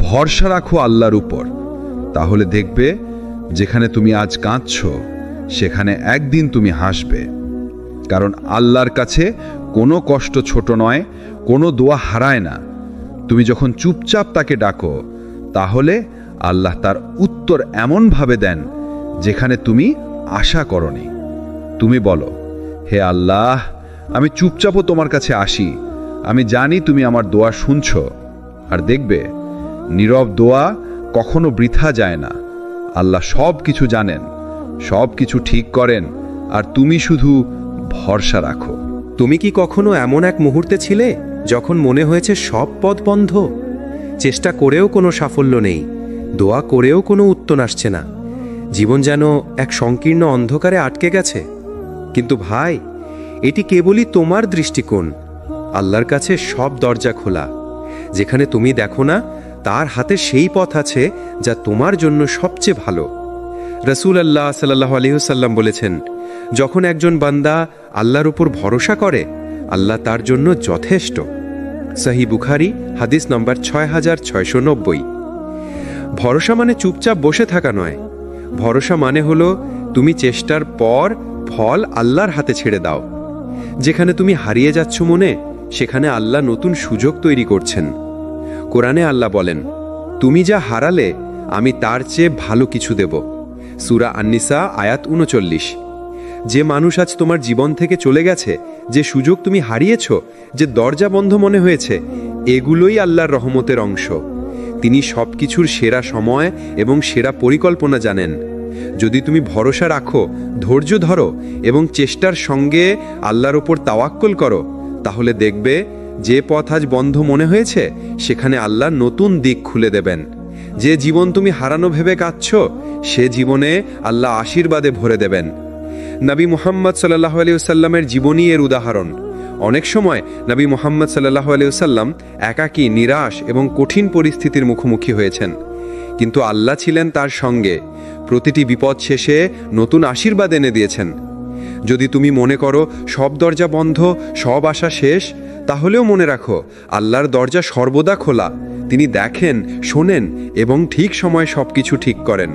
ভরসা রাখো আল্লাহর উপর, তাহলে দেখবে যেখানে তুমি আজ কাঁদছো, সেখানে একদিন তুমি হাসবে। কারণ আল্লাহর কাছে কোনো কষ্ট ছোট নয়, কোনো দোয়া হারায় না। তুমি যখন চুপচাপ তাকে ডাকো, তাহলে আল্লাহ তার উত্তর এমনভাবে দেন যেখানে তুমি আশা করনি। তুমি বলো, হে আল্লাহ, আমি চুপচাপও তোমার কাছে আসি, আমি জানি তুমি আমার দোয়া শুনছ। আর দেখবে, নীরব দোয়া কখনো বৃথা যায় না। আল্লাহ সব কিছু জানেন, সব কিছু ঠিক করেন, আর তুমি শুধু ভরসা রাখো। তুমি কি কখনো এমন এক মুহূর্তে ছিলে যখন মনে হয়েছে সব পথ বন্ধ? চেষ্টা করেও কোনো সাফল্য নেই, দোয়া করেও কোনো উত্তর আসছে না, জীবন যেন এক সংকীর্ণ অন্ধকারে আটকে গেছে? কিন্তু ভাই, এটি কেবলই তোমার দৃষ্টিকোণ। আল্লাহর কাছে সব দরজা খোলা। যেখানে তুমি দেখো না, তার হাতে সেই পথ আছে যা তোমার জন্য সবচেয়ে ভালো। রাসূলুল্লাহ সাল্লাল্লাহু আলাইহি ওয়াসাল্লাম বলেছেন, যখন একজন বান্দা আল্লাহর উপর ভরসা করে, আল্লাহ তার জন্য যথেষ্ট। সহিহ বুখারী হাদিস নম্বর 6690। ভরসা মানে চুপচাপ বসে থাকা নয়। ভরসা মানে হলো তুমি চেষ্টার পর ফল আল্লাহর হাতে ছেড়ে দাও। যেখানে তুমি হারিয়ে যাচ্ছ মনে, সেখানে আল্লাহ নতুন সুযোগ তৈরি করছেন। কোরআনে আল্লাহ বলেন, তুমি যা হারালে আমি তার চেয়ে ভালো কিছু দেব। সূরা আন-নিসা আয়াত ৩৯। যে মানুষ আজ তোমার জীবন থেকে চলে গেছে, যে সুযোগ তুমি হারিয়েছ, যে দরজা বন্ধ মনে হয়েছে, এগুলোই আল্লাহর রহমতের অংশ। তিনি সব কিছুর সেরা সময় এবং সেরা পরিকল্পনা জানেন। যদি তুমি ভরসা রাখো, ধৈর্য ধরো এবং চেষ্টার সঙ্গে আল্লাহর ওপর তাওয়াক্কুল করো, তাহলে দেখবে যে পথ আজ বন্ধ মনে হয়েছে, সেখানে আল্লাহ নতুন দিক খুলে দেবেন। যে জীবন তুমি হারানো ভেবে কাঁদছ, সে জীবনে আল্লাহ আশীর্বাদে ভরে দেবেন। নবী মুহাম্মদ সাল্লাল্লাহু আলাইহি ওয়াসাল্লামের জীবনী এর উদাহরণ। অনেক সময় নবী মুহাম্মদ সাল্লাল্লাহু আলাইহি ওয়াসাল্লাম একাকী, নিরাশ এবং কঠিন পরিস্থিতির মুখোমুখি হয়েছেন, কিন্তু আল্লাহ ছিলেন তার সঙ্গে। প্রতিটি বিপদ শেষে নতুন আশীর্বাদ এনে দিয়েছেন। যদি তুমি মনে করো সব দরজা বন্ধ, সব আশা শেষ, তাহলেও মনে রাখো, আল্লাহর দরজা সর্বদা খোলা। তিনি দেখেন, শোনেন এবং ঠিক সময়ে সবকিছু ঠিক করেন।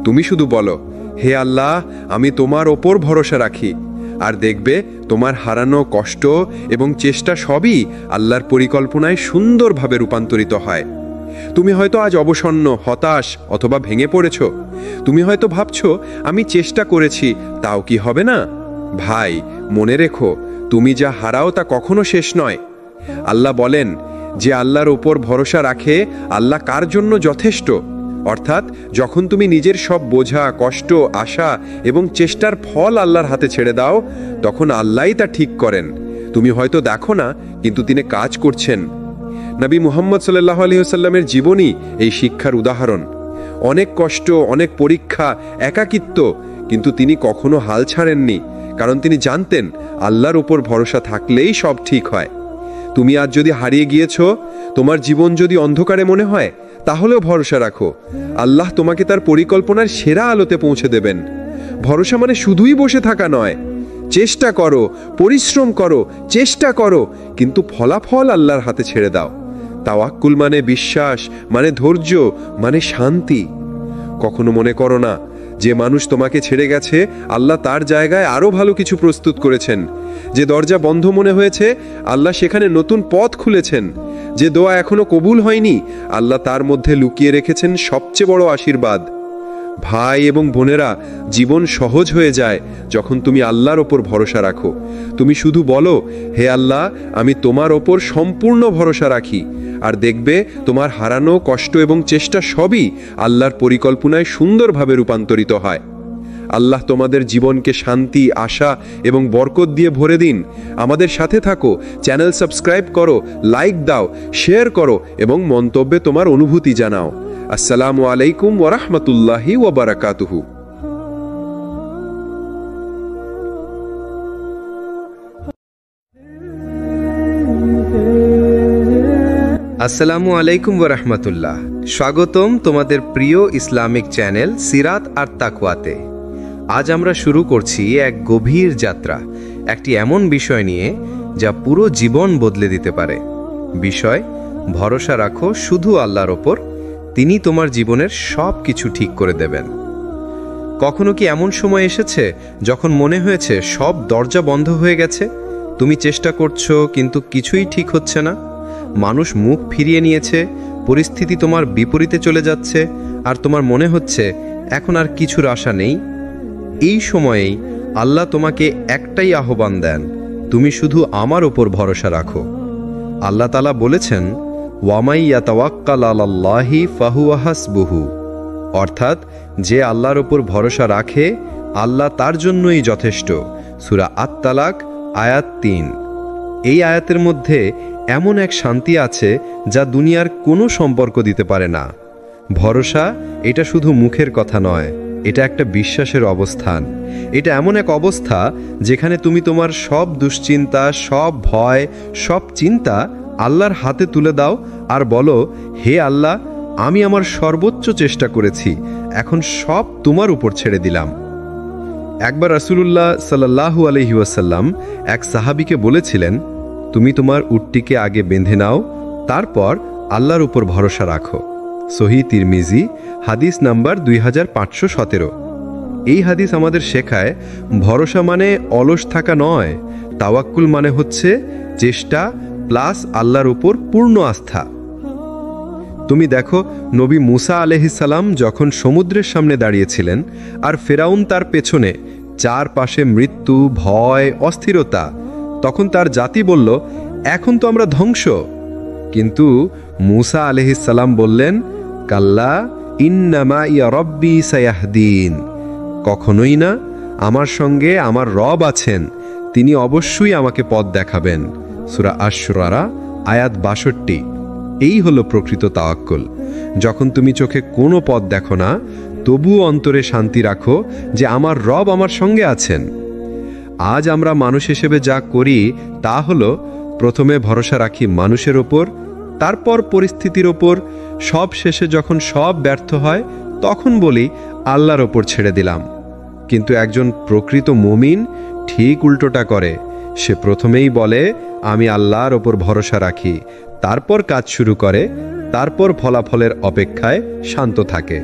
তুমি শুধু বলো, হে আল্লাহ, আমি তোমার ওপর ভরসা রাখি। আর দেখবে, তোমার হারানো কষ্ট এবং চেষ্টা সবই আল্লাহর পরিকল্পনায় সুন্দরভাবে রূপান্তরিত হয়। তুমি হয়তো আজ অবসন্ন, হতাশ অথবা ভেঙে পড়েছ। তুমি হয়তো ভাবছো, আমি চেষ্টা করেছি, তাও কি হবে না? ভাই, মনে রেখো, তুমি যা হারাও তা কখনো শেষ নয়। আল্লাহ বলেন, যে আল্লাহর ওপর ভরসা রাখে, আল্লাহ কার জন্য যথেষ্ট। অর্থাৎ যখন তুমি নিজের সব বোঝা, কষ্ট, আশা এবং চেষ্টার ফল আল্লাহর হাতে ছেড়ে দাও, তখন আল্লাহই তা ঠিক করেন। তুমি হয়তো দেখো না, কিন্তু তিনি কাজ করছেন। নবী মুহাম্মদ সাল্লাল্লাহু আলাইহি ওয়াসাল্লামের জীবনী এই শিক্ষার উদাহরণ। অনেক কষ্ট, অনেক পরীক্ষা, একাকিত্ব, কিন্তু তিনি কখনো হাল ছাড়েননি, কারণ তিনি জানতেন আল্লাহর উপর ভরসা থাকলেই সব ঠিক হয়। তুমি আজ যদি হারিয়ে গিয়েছ, তোমার জীবন যদি অন্ধকারে মনে হয়, তাহলেও ভরসা রাখো, আল্লাহ তোমাকে তার পরিকল্পনার সেরা আলোতে পৌঁছে দেবেন। ভরসা মানে শুধুই বসে থাকা নয়। চেষ্টা করো, পরিশ্রম করো, চেষ্টা করো, কিন্তু ফলাফল আল্লাহর হাতে ছেড়ে দাও। তাওয়াক্কুল মানে বিশ্বাস, মানে ধৈর্য, মানে শান্তি। কখনো মনে করো না, যে মানুষ তোমাকে ছেড়ে গেছে, আল্লাহ তার জায়গায় আরো ভালো কিছু প্রস্তুত করেছেন। যে দরজা বন্ধ মনে হয়েছে, আল্লাহ সেখানে নতুন পথ খুলেছেন। যে দোয়া এখনো কবুল হয়নি, আল্লাহ তার মধ্যে লুকিয়ে রেখেছেন সবচেয়ে বড় আশীর্বাদ। ভাই এবং বোনেরা, জীবন সহজ হয়ে যায় যখন তুমি আল্লাহর ওপর ভরসা রাখো। তুমি শুধু বলো, হে আল্লাহ, আমি তোমার ওপর সম্পূর্ণ ভরসা রাখি। আর দেখবে, তোমার হারানো কষ্ট এবং চেষ্টা সবই আল্লাহর পরিকল্পনায় সুন্দরভাবে রূপান্তরিত হয়। আল্লাহ তোমাদের জীবনকে শান্তি, আশা এবং বরকত দিয়ে ভরে দিন। আমাদের সাথে থাকো, চ্যানেল সাবস্ক্রাইব করো, লাইক দাও, শেয়ার করো এবং মন্তব্যে তোমার অনুভূতি জানাও। আসসালামু আলাইকুম ওয়া রাহমাতুল্লাহি ওয়া বারাকাতুহু। আসসালামু আলাইকুম ওয়া রাহমাতুল্লাহ। স্বাগতম তোমাদের প্রিয় ইসলামিক চ্যানেল সিরাত আর তাকওয়াতে। আজ আমরা শুরু করছি এক গভীর যাত্রা, একটি এমন বিষয় নিয়ে যা পুরো জীবন বদলে দিতে পারে। বিষয়, ভরসা রাখো শুধু আল্লাহর ওপর, তিনি তোমার জীবনের সব কিছু ঠিক করে দেবেন। কখনো কি এমন সময় এসেছে যখন মনে হয়েছে সব দরজা বন্ধ হয়ে গেছে, তুমি চেষ্টা করছো কিন্তু কিছুই ঠিক হচ্ছে না। মানুষ মুখ ফিরিয়ে নিয়েছে, পরিস্থিতি তোমার বিপরীতে চলে যাচ্ছে, আর তোমার মনে হচ্ছে এখন আর কিছুর আশা নেই। এই সময়েই আল্লাহ তোমাকে একটাই আহ্বান দেন, তুমি শুধু আমার ওপর ভরসা রাখো। আল্লাহ তাআলা বলেছেন, ওয়ামাই ইয়াতাওয়াক্কাল আলাল্লাহি ফাহুয়া হাসবুহু, অর্থাৎ যে আল্লাহর ওপর ভরসা রাখে আল্লাহ তার জন্যই যথেষ্ট। সূরা আত-তালাক আয়াত ৩। এই আয়াতের মধ্যে এমন এক শান্তি আছে যা দুনিয়ার কোনো সম্পর্ক দিতে পারে না। ভরসা এটা শুধু মুখের কথা নয়, এটা একটা বিশ্বাসের অবস্থান। এটা এমন এক অবস্থা যেখানে তুমি তোমার সব দুশ্চিন্তা, সব ভয়, সব চিন্তা আল্লাহর হাতে তুলে দাও আর বলো, হে আল্লাহ, আমি আমার সর্বোচ্চ চেষ্টা করেছি, এখন সব তোমার উপর ছেড়ে দিলাম। একবার রাসূলুল্লাহ সাল্লাল্লাহু আলাইহি ওয়াসাল্লাম এক সাহাবীকে বলেছিলেন, তুমি তোমার উটটিকে আগে বেঁধে নাও, তারপর আল্লাহর উপর ভরসা রাখো। সহিহ তিরমিজি, হাদিস নাম্বার 2517। এই হাদিস আমাদের শেখায় ভরসা মানে অলস থাকা নয়, তাওয়াক্কুল মানে হচ্ছে চেষ্টা প্লাস আল্লাহর উপর পূর্ণ আস্থা। তুমি দেখো, নবী মুসা আলাইহিসসালাম যখন সমুদ্রের সামনে দাঁড়িয়েছিলেন আর ফেরাউন তার পেছনে, চারপাশে মৃত্যু, ভয়, অস্থিরতা, তখন তার জাতি বলল, এখন তো আমরা ধ্বংস। কিন্তু মুসা আলাইহিসসালাম বললেন, কাল্লা ইন্নামা ইয়া রব্বি সায়াহদিন, কখনোই না, আমার সঙ্গে আমার রব আছেন, তিনি অবশ্যই আমাকে পথ দেখাবেন। সূরা আশ-শুআরা আয়াত ৬২। এই হলো প্রকৃত তাওয়াক্কুল। যখন তুমি চোখে কোনো পথ দেখো না, তবুও অন্তরে শান্তি রাখো যে আমার রব আমার সঙ্গে আছেন। আজ আমরা মানুষ হিসেবে যা করি তা হলো, প্রথমে ভরসা রাখি মানুষের ওপর, তারপর পরিস্থিতির ওপর, সব শেষে যখন সব ব্যর্থ হয় তখন বলি আল্লাহর ওপর ছেড়ে দিলাম। কিন্তু একজন প্রকৃত মুমিন ঠিক উল্টোটা করে। সে প্রথমেই বলে, আমি আল্লাহর ওপর ভরসা রাখি, তারপর কাজ শুরু করে, তারপর ফলাফলের অপেক্ষায় শান্ত থাকে।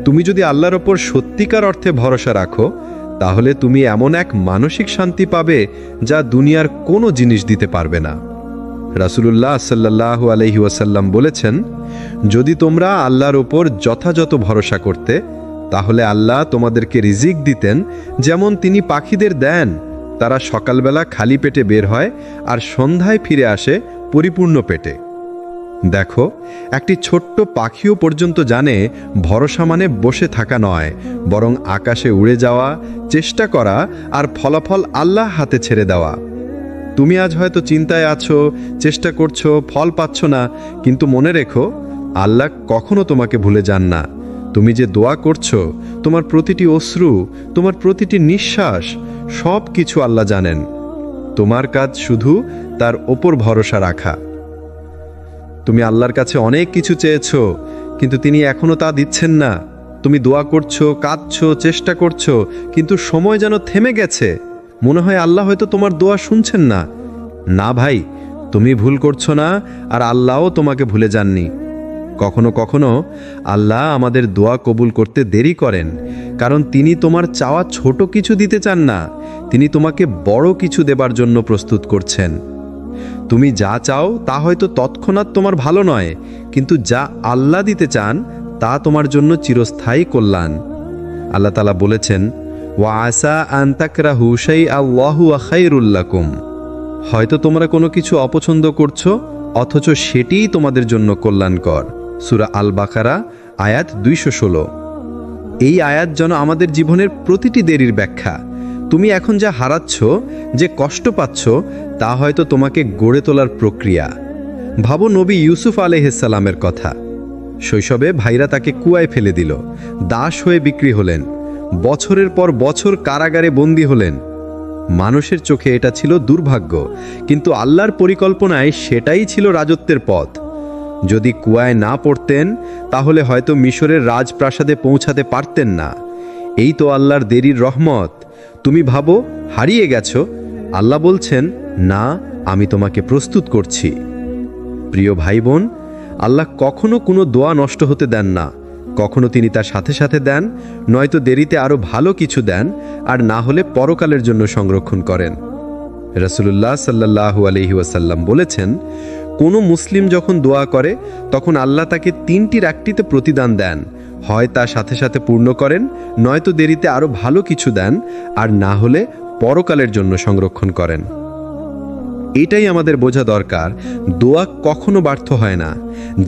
তুমি যদি আল্লাহর ওপর সত্যিকার অর্থে ভরসা রাখো, তাহলে তুমি এমন এক মানসিক শান্তি পাবে যা দুনিয়ার কোনো জিনিস দিতে পারবে না। রাসূলুল্লাহ সাল্লাল্লাহু আলাইহি ওয়াসাল্লাম বলেছেন, যদি তোমরা আল্লাহর ওপর যথাযথ ভরসা করতে, তাহলে আল্লাহ তোমাদেরকে রিজিক দিতেন যেমন তিনি পাখিদের দেন। তারা সকালবেলা খালি পেটে বের হয় আর সন্ধ্যায় ফিরে আসে পরিপূর্ণ পেটে। দেখো, একটি ছোট্ট পাখিও পর্যন্ত জানে ভরসা মানে বসে থাকা নয়, বরং আকাশে উড়ে যাওয়া, চেষ্টা করা আর ফলাফল আল্লাহ হাতে ছেড়ে দেওয়া। তুমি আজ হয়তো চিন্তায় আছো, চেষ্টা করছো, ফল পাচ্ছ না, কিন্তু মনে রেখো, আল্লাহ কখনো তোমাকে ভুলে যান না। তুমি যে দোয়া করছো, তোমার প্রতিটি অশ্রু, তোমার প্রতিটি নিঃশ্বাস, সব কিছু আল্লাহ জানেন। তোমার কাজ শুধু তার ওপর ভরসা রাখা। তুমি আল্লাহর কাছে অনেক কিছু চেয়েছো, কিন্তু তিনি এখনো তা দিচ্ছেন না। তুমি দোয়া করছো, কাঁদছো, চেষ্টা করছো, কিন্তু সময় যেন থেমে গেছে। মনে হয় আল্লাহ হয়তো তোমার দোয়া শুনছেন না। না ভাই, তুমি ভুল করছো না, আর আল্লাহও তোমাকে ভুলে যাননি। কখনো কখনো আল্লাহ আমাদের দোয়া কবুল করতে দেরি করেন, কারণ তিনি তোমার চাওয়া ছোট কিছু দিতে চান না, তিনি তোমাকে বড় কিছু দেবার জন্য প্রস্তুত করছেন। তুমি যা চাও তা হয়তো তৎক্ষণাৎ তোমার ভালো নয়, কিন্তু যা আল্লাহ দিতে চান তা তোমার জন্য চিরস্থায়ী কল্যাণ। আল্লাহ তাআলা বলেছেন, ওয়া আসা আন তাকরাহু শাইআন ওয়া হুয়া খায়রুল লাকুম। হয়তো তোমরা কোনো কিছু অপছন্দ করছো, অথচ সেটিই তোমাদের জন্য কল্যাণকর। সূরা আল বাকারা আয়াত ২১৬। এই আয়াত যেন আমাদের জীবনের প্রতিটি দেরির ব্যাখ্যা। তুমি এখন যা হারাচ্ছ, যে কষ্ট পাচ্ছ, তা হয়তো তোমাকে গড়ে তোলার প্রক্রিয়া। ভাবো নবী ইউসুফ আলাইহিসসালামের কথা। শৈশবে ভাইরা তাকে কুয়ায় ফেলে দিল, দাস হয়ে বিক্রি হলেন, বছরের পর বছর কারাগারে বন্দী হলেন। মানুষের চোখে এটা ছিল দুর্ভাগ্য, কিন্তু আল্লাহর পরিকল্পনায় সেটাই ছিল রাজত্বের পথ। যদি কুয়ায় না পড়তেন, তাহলে হয়তো মিশরের রাজপ্রাসাদে পৌঁছাতে পারতেন না। এই তো আল্লাহর দেরির রহমত। তুমি ভাবো হারিয়ে গেছো, আল্লাহ বলছেন, না, আমি তোমাকে প্রস্তুত করছি। প্রিয় ভাই বোন, আল্লাহ কখনো কোনো দোয়া নষ্ট হতে দেন না। কখনো তিনি তার সাথে সাথে দেন, নয়তো দেরিতে আরও ভালো কিছু দেন, আর না হলে পরকালের জন্য সংরক্ষণ করেন। রাসূলুল্লাহ সাল্লাল্লাহু আলাইহি ওয়াসাল্লাম বলেছেন, কোনো মুসলিম যখন দোয়া করে তখন আল্লাহ তাকে তিনটির একটিতে প্রতিদান দেন। হয় তা সাথে সাথে পূর্ণ করেন, নয়তো দেরিতে আরও ভালো কিছু দেন, আর না হলে পরকালের জন্য সংরক্ষণ করেন। এটাই আমাদের বোঝা দরকার, দোয়া কখনো ব্যর্থ হয় না।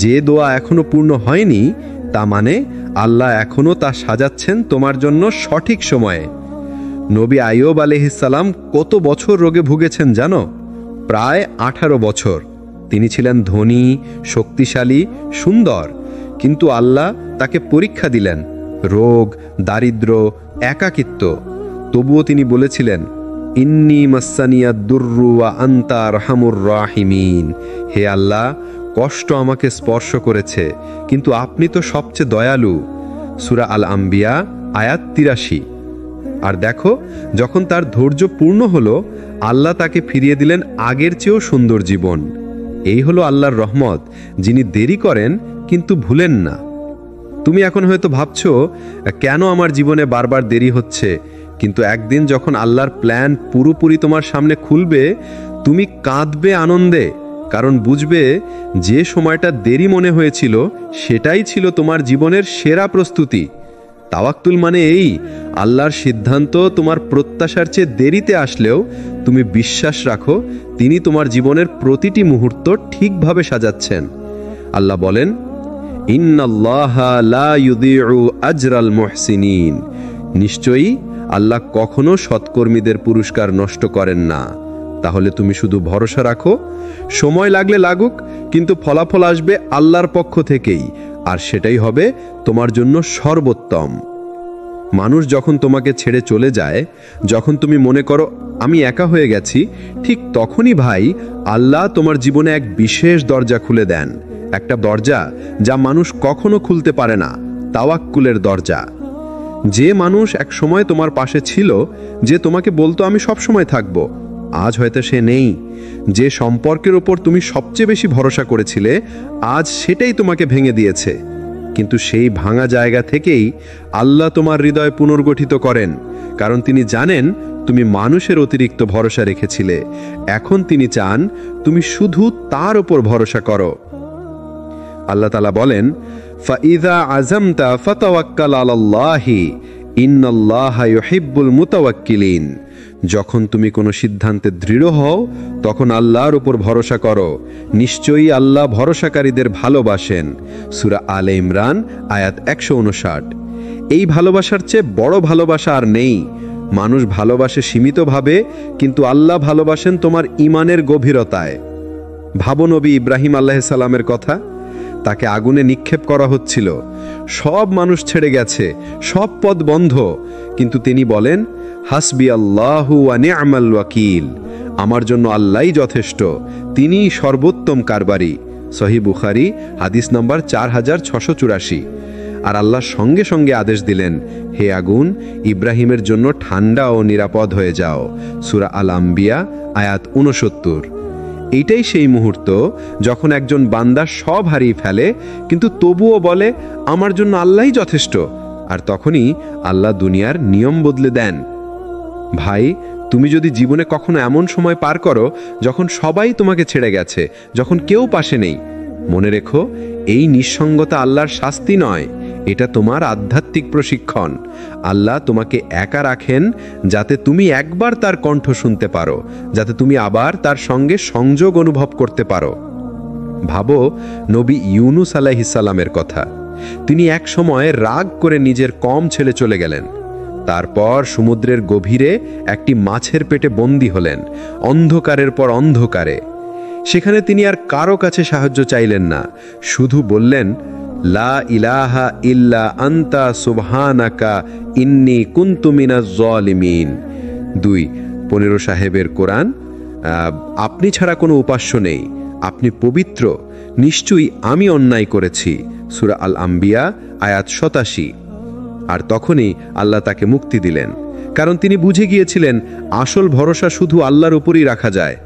যে দোয়া এখনো পূর্ণ হয়নি তা মানে আল্লাহ এখনো তা সাজাচ্ছেন তোমার জন্য সঠিক সময়ে। নবী আইয়ুব আলাইহিসসালাম কত বছর রোগে ভুগেছেন জানো? প্রায় 18 বছর। তিনি ছিলেন ধনী, শক্তিশালী, সুন্দর, কিন্তু আল্লাহ তাকে পরীক্ষা দিলেন, রোগ, দারিদ্র, একাকিত্ব। তবুও তিনি বলেছিলেন, ইন্নী মাসানিয়াদ দুররু ওয়া আনতা আরহামুর রাহিমিন। হে আল্লাহ, কষ্ট আমাকে স্পর্শ করেছে, কিন্তু আপনি তো সবচেয়ে দয়ালু। সূরা আল আম্বিয়া আয়াত 83। আর দেখো, যখন তার ধৈর্য পূর্ণ হলো, আল্লাহ তাকে ফিরিয়ে দিলেন আগের চেয়েও সুন্দর জীবন। এই হলো আল্লাহর রহমত, যিনি দেরি করেন কিন্তু ভুলেন না। তুমি এখন হয়তো ভাবছো, কেন আমার জীবনে বারবার দেরি হচ্ছে? কিন্তু একদিন যখন আল্লাহর প্ল্যান পুরোপুরি তোমার সামনে খুলবে, তুমি কাঁদবে আনন্দে, কারণ বুঝবে যে সময়টা দেরি মনে হয়েছিল সেটাই ছিল তোমার জীবনের সেরা প্রস্তুতি। তাওয়াক্কুল মানে এই, আল্লাহর সিদ্ধান্ত তোমার প্রত্যাশার চেয়ে দেরিতে আসলেও তুমি বিশ্বাস রাখো তিনি তোমার জীবনের প্রতিটি মুহূর্ত ঠিকভাবে সাজাচ্ছেন। আল্লাহ বলেন, ইন্নাল্লাহা লা ইউদিউ আজরাল মুহসিনিন। নিশ্চয়ই আল্লাহ কখনো সৎকর্মীদের পুরস্কার নষ্ট করেন না। তাহলে তুমি শুধু ভরসা রাখো, সময় লাগলে লাগুক, কিন্তু ফলাফল আসবে আল্লাহর পক্ষ থেকেই, আর সেটাই হবে তোমার জন্য সর্বোত্তম। মানুষ যখন তোমাকে ছেড়ে চলে যায়, যখন তুমি মনে করো আমি একা হয়ে গেছি, ঠিক তখনই ভাই আল্লাহ তোমার জীবনে এক বিশেষ দরজা খুলে দেন। একটা দরজা যা মানুষ কখনো খুলতে পারে না, তাওয়াক্কুলের দরজা। যে মানুষ এক সময় তোমার পাশে ছিল, যে তোমাকে বলতো আমি সব সময় থাকব, আজ হয়তো সে নেই। যে সম্পর্কের ওপর তুমি সবচেয়ে বেশি ভরসা করেছিলে, আজ সেটাই তোমাকে ভেঙে দিয়েছে। কিন্তু সেই ভাঙা জায়গা থেকেই আল্লাহ তোমার হৃদয় পুনর্গঠিত করেন, কারণ তিনি জানেন তুমি মানুষের অতিরিক্ত ভরসা রেখেছিলে। এখন তিনি চান তুমি শুধু তার ওপর ভরসা করো। আল্লাহ তাআলা বলেন, ফাইযা আযামতা ফাতাওয়াক্কাল আলাল্লাহি ইন্নাল্লাহা ইউহিব্বুল মুতাওয়াক্কিলিন। যখন তুমি কোনো সিদ্ধান্তে দৃঢ় হও, তখন আল্লাহর উপর ভরসা করো, নিশ্চয়ই আল্লাহ ভরসাকারীদের ভালোবাসেন। সূরা আলে ইমরান আয়াত 159। এই ভালোবাসার চেয়ে বড় ভালোবাসা আর নেই। মানুষ ভালোবাসে সীমিতভাবে, কিন্তু আল্লাহ ভালোবাসেন তোমার ঈমানের গভীরতায়। ভাবো নবী ইব্রাহিম আলাইহিস সালামের কথা। তাকে আগুনে নিক্ষেপ করা হচ্ছিল, সব মানুষ ছেড়ে গেছে, সব পথ বন্ধ, কিন্তু তিনি বলেন, হাসবি আল্লাহু ওয়া নি'মাল ওয়াকিল। আমার জন্য আল্লাহই যথেষ্ট, তিনিই সর্বোত্তম কারবারি। সহিহ বুখারী হাদিস নম্বর 4684। আর আল্লাহ সঙ্গে সঙ্গে আদেশ দিলেন, হে আগুন, ইব্রাহিমের জন্য ঠান্ডা ও নিরাপদ হয়ে যাও। সূরা আল আম্বিয়া আয়াত 69। এইটাই সেই মুহূর্ত যখন একজন বান্দা সব হারিয়ে ফেলে, কিন্তু তবুও বলে আমার জন্য আল্লাহই যথেষ্ট। আর তখনই আল্লাহ দুনিয়ার নিয়ম বদলে দেন। ভাই, তুমি যদি জীবনে কখনো এমন সময় পার করো যখন সবাই তোমাকে ছেড়ে গেছে, যখন কেউ পাশে নেই, মনে রেখো এই নিঃসঙ্গতা আল্লাহর শাস্তি নয়, এটা তোমার আধ্যাত্মিক প্রশিক্ষণ। আল্লাহ তোমাকে একা রাখেন যাতে তুমি একবার তার কণ্ঠ শুনতে পারো, যাতে তুমি আবার তার সঙ্গে সংযোগ অনুভব করতে পারো। ভাবো নবী ইউনুস আলাইহিস সালামের কথা। তিনি এক সময় রাগ করে নিজের কম ছেড়ে চলে গেলেন। তারপর সমুদ্রের গভীরে একটি মাছের পেটে বন্দী হলেন, অন্ধকারের পর অন্ধকারে। সেখানে তিনি আর কারো কাছে সাহায্য চাইলেন না, শুধু বললেন, লা ইলাহা ইল্লা আনতা সুবহানাকা ইন্নী কুনতু মিনাজ জালিমিন। 2 সাহেবের কোরআন। আপনি ছাড়া কোনো উপাস্য নেই, আপনি পবিত্র, নিশ্চয়ই আমি অন্যায় করেছি। সূরা আল আম্বিয়া আয়াত 87। আর তখনই আল্লাহ তাকে মুক্তি দিলেন, কারণ তিনি বুঝে গিয়েছিলেন আসল ভরসা শুধু আল্লাহর উপরই রাখা যায়।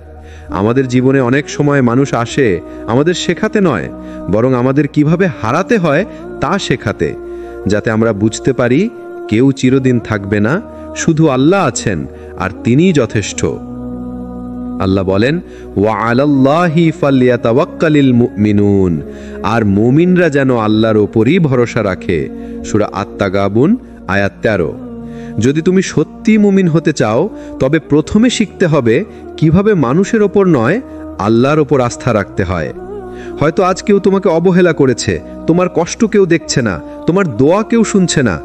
আমাদের জীবনে অনেক সময় মানুষ আসে আমাদের শেখাতে নয়, বরং আমাদের কিভাবে হারাতে হয় তা শেখাতে, যাতে আমরা বুঝতে পারি কেউ চিরদিন থাকবে না, শুধু আল্লাহ আছেন, আর তিনিই যথেষ্ট। আল্লাহ বলেন, ওয়া আলাল্লাহি ফালইয়াতাওয়াক্কালিল মুমিনুন, আর মুমিনরা যেন আল্লাহর ওপরই ভরসা রাখে। সূরা আত-তাগাবুন আয়াত 13। যদি তুমি সত্যি মুমিন হতে চাও, তবে প্রথমে শিখতে হবে কিভাবে মানুষের ওপর নয়, আল্লাহর ওপর আস্থা রাখতে হয়। হয়তো আজ কেউ তোমাকে অবহেলা করেছে, তোমার কষ্ট কেউ দেখছে না, তোমার দোয়া কেউ শুনছে না।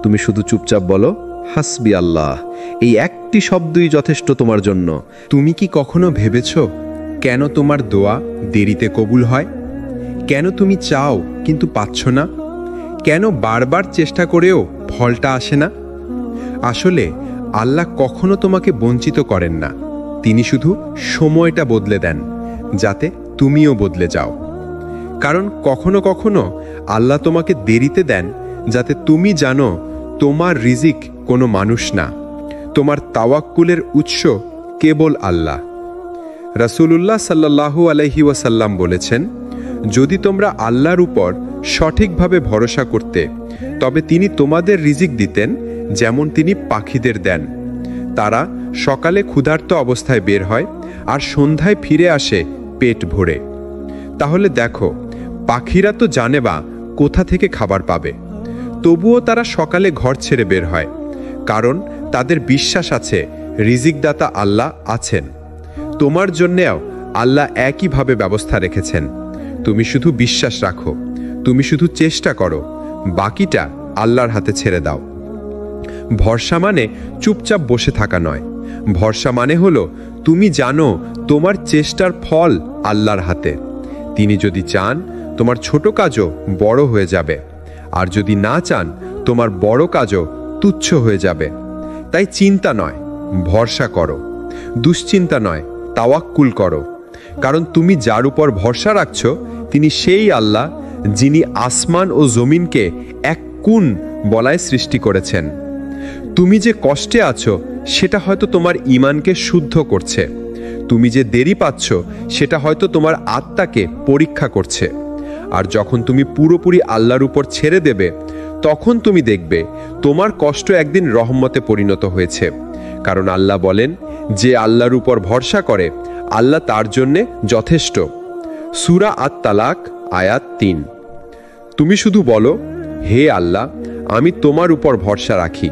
তুমি শুধু চুপচাপ বলো, হাসবি আল্লাহ। এই একটি শব্দই যথেষ্ট তোমার জন্য। তুমি কি কখনো ভেবেছ কেন তোমার দোয়া দেরিতে কবুল হয়? কেন তুমি চাও কিন্তু পাচ্ছ না? কেন বারবার চেষ্টা করেও ফলটা আসে না? আসলে আল্লাহ কখনো তোমাকে বঞ্চিত করেন না। তিনি শুধু সময়টা বদলে দেন, যাতে তুমিও বদলে যাও। কারণ কখনো কখনো আল্লাহ তোমাকে দেরিতে দেন, যাতে তুমি জানো তোমার রিজিক কোনো মানুষ না, তোমার তাওয়াক্কুলের উৎস কেবল আল্লাহ। রাসূলুল্লাহ সাল্লাল্লাহু আলাইহি ওয়াসাল্লাম বলেছেন, যদি তোমরা আল্লাহর উপর সঠিকভাবে ভরসা করতে, তবে তিনি তোমাদের রিজিক দিতেন যেমন তিনি পাখিদের দেন। তারা সকালে ক্ষুধার্ত অবস্থায় বের হয় আর সন্ধ্যায় ফিরে আসে পেট ভরে। তাহলে দেখো, পাখিরা তো জানে বা কোথা থেকে খাবার পাবে, তবুও তারা সকালে ঘর ছেড়ে বের হয়, কারণ তাদের বিশ্বাস আছে রিজিকদাতা আল্লাহ আছেন। তোমার জন্যেও আল্লাহ একইভাবে ব্যবস্থা রেখেছেন। তুমি শুধু বিশ্বাস রাখো, তুমি শুধু চেষ্টা করো, বাকিটা আল্লাহর হাতে ছেড়ে দাও। ভরসা মানে চুপচাপ বসে থাকা নয়। ভরসা মানে হলো তুমি জানো তোমার চেষ্টার ফল আল্লাহর হাতে। তিনি যদি চান, তোমার ছোট কাজও বড় হয়ে যাবে, আর যদি না চান, তোমার বড় কাজও তুচ্ছ হয়ে যাবে। তাই চিন্তা নয়, ভরসা করো। দুশ্চিন্তা নয়, তাওয়াক্কুল করো। কারণ তুমি যার উপর ভরসা রাখছো, তিনি সেই আল্লাহ যিনি আসমান ও জমিনকে এক কোণ বলায় সৃষ্টি করেছেন। তুমি যে কষ্টে আছো, সেটা হয়তো তোমার ঈমানকে শুদ্ধ করছে। তুমি যে দেরি পাচ্ছ, সেটা হয়তো তোমার আত্মাকে পরীক্ষা করছে। আর যখন তুমি পুরোপুরি আল্লাহর উপর ছেড়ে দেবে, তখন তুমি দেখবে তোমার কষ্ট একদিন রহমতে পরিণত হয়েছে। কারণ আল্লাহ বলেন, যে আল্লাহর উপর ভরসা করে, আল্লাহ তার জন্যে যথেষ্ট। সূরা আত-তালাক আয়াত 3। তুমি শুধু বলো, হে আল্লাহ, আমি তোমার উপর ভরসা রাখি।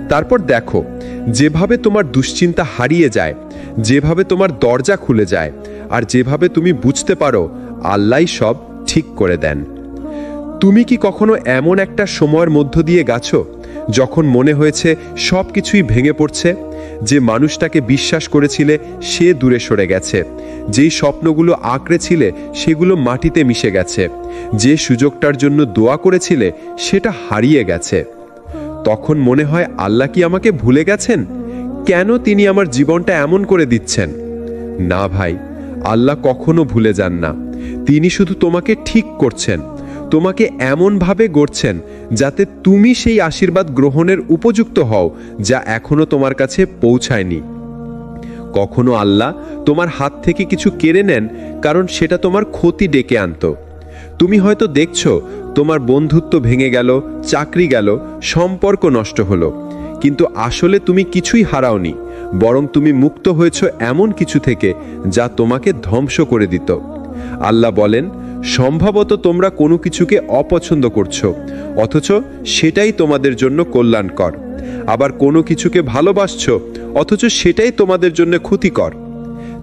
তারপর দেখো, যেভাবে তোমার দুশ্চিন্তা হারিয়ে যায়, যেভাবে তোমার দরজা খুলে যায়, আর যেভাবে তুমি বুঝতে পারো আল্লাহই সব ঠিক করে দেন। তুমি কি কখনো এমন একটা সময়ের মধ্য দিয়ে গেছো যখন মনে হয়েছে সব কিছুই ভেঙে পড়ছে? যে মানুষটাকে বিশ্বাস করেছিলে, সে দূরে সরে গেছে। যেই স্বপ্নগুলো আঁকড়েছিলে, সেগুলো মাটিতে মিশে গেছে। যে সুযোগটার জন্য দোয়া করেছিলে, সেটা হারিয়ে গেছে। তখন মনে হয়, আল্লাহ কি আমাকে ভুলে গেছেন? কেন তিনি আমার জীবনটা এমন করে দিচ্ছেন? না ভাই, আল্লাহ কখনো ভুলে যান না। তিনি শুধু তোমাকে ঠিক করছেন, তোমাকে এমনভাবে গড়ছেন যাতে তুমি সেই আশীর্বাদ গ্রহণের উপযুক্ত হও, যা এখনো তোমার কাছে পৌঁছায়নি। কখনো আল্লাহ তোমার হাত থেকে কিছু কেড়ে নেন, কারণ সেটা তোমার ক্ষতি ডেকে আনত। তুমি হয়তো দেখছো তোমার বন্ধুত্ব ভেঙে গেল, চাকরি গেল, সম্পর্ক নষ্ট হলো, কিন্তু আসলে তুমি কিছুই হারাওনি, বরং তুমি মুক্ত হয়েছো এমন কিছু থেকে যা তোমাকে ধ্বংস করে দিত। আল্লাহ বলেন, সম্ভবত তোমরা কোনো কিছুকে অপছন্দ করছো, অথচ সেটাই তোমাদের জন্য কল্যাণকর। আবার কোনো কিছুকে ভালোবাসছো, অথচ সেটাই তোমাদের জন্য ক্ষতিকর।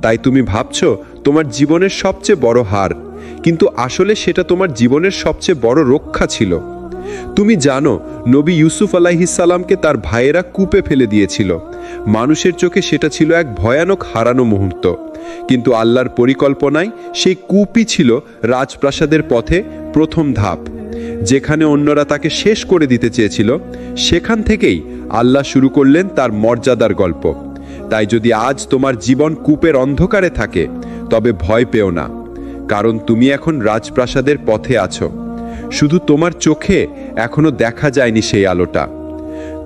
তাই তুমি ভাবছো তোমার জীবনের সবচেয়ে বড় হার, কিন্তু আসলে সেটা তোমার জীবনের সবচেয়ে বড় রক্ষা ছিল। তুমি জানো, নবী ইউসুফ আলাইহিস সালামকে তার ভাইয়েরা কূপে ফেলে দিয়েছিল। মানুষের চোখে সেটা ছিল এক ভয়ানক হারানো মুহূর্ত, কিন্তু আল্লাহর পরিকল্পনায় সেই কূপই ছিল রাজপ্রাসাদের পথে প্রথম ধাপ। যেখানে অন্যরা তাকে শেষ করে দিতে চেয়েছিল, সেখান থেকেই আল্লাহ শুরু করলেন তার মর্যাদার গল্প। তাই যদি আজ তোমার জীবন কূপের অন্ধকারে থাকে, তবে ভয় পেও না, কারণ তুমি এখন রাজপ্রাসাদের পথে আছো। শুধু তোমার চোখে এখনো দেখা যায়নি সেই আলোটা।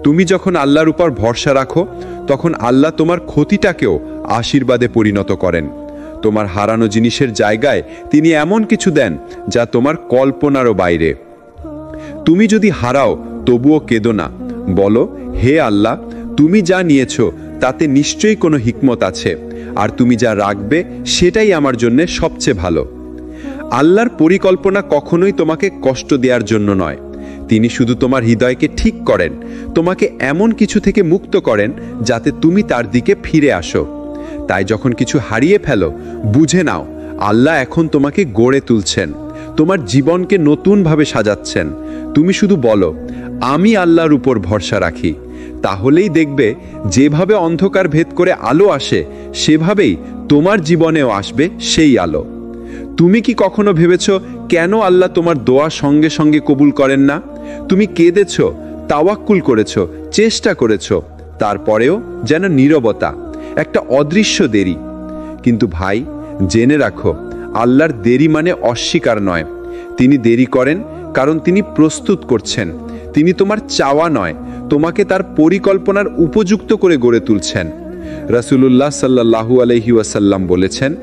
তুমি যখন আল্লাহর উপর ভরসা রাখো, তখন আল্লাহ তোমার ক্ষতিটাকেও আশীর্বাদে পরিণত করেন। তোমার হারানো জিনিসের জায়গায় তিনি এমন কিছু দেন যা তোমার কল্পনারও বাইরে। তুমি যদি হারাও, তবুও কেঁদো না, বলো, হে আল্লাহ, তুমি যা নিয়েছো তাতে নিশ্চয়ই কোনো হিকমত আছে, আর তুমি যা রাখবে সেটাই আমার জন্য সবচেয়ে ভালো। আল্লাহর পরিকল্পনা কখনোই তোমাকে কষ্ট দেওয়ার জন্য নয়। তিনি শুধু তোমার হৃদয়কে ঠিক করেন, তোমাকে এমন কিছু থেকে মুক্ত করেন যাতে তুমি তার দিকে ফিরে আসো। তাই যখন কিছু হারিয়ে ফেলো, বুঝে নাও আল্লাহ এখন তোমাকে গড়ে তুলছেন, তোমার জীবনকে নতুনভাবে সাজাচ্ছেন। তুমি শুধু বলো, আমি আল্লাহর উপর ভরসা রাখি। তাহলেই দেখবে যেভাবে অন্ধকার ভেদ করে আলো আসে, সেভাবেই তোমার জীবনেও আসবে সেই আলো। তুমি কি কখনো ভেবেছ কেন আল্লাহ তোমার দোয়া সঙ্গে সঙ্গে কবুল করেন না? তুমি কেঁদেছ, তাওয়াক্কুল করেছ, চেষ্টা করেছ, তারপরেও যেন নীরবতা, একটা অদৃশ্য দেরি। কিন্তু ভাই, জেনে রাখো, আল্লাহর দেরি মানে অস্বীকার নয়। তিনি দেরি করেন কারণ তিনি প্রস্তুত করছেন। তিনি তোমার চাওয়া নয়, তোমাকে তার পরিকল্পনার উপযুক্ত করে গড়ে তুলছেন। রাসূলুল্লাহ সাল্লাল্লাহু আলাইহি ওয়াসাল্লাম বলেছেন,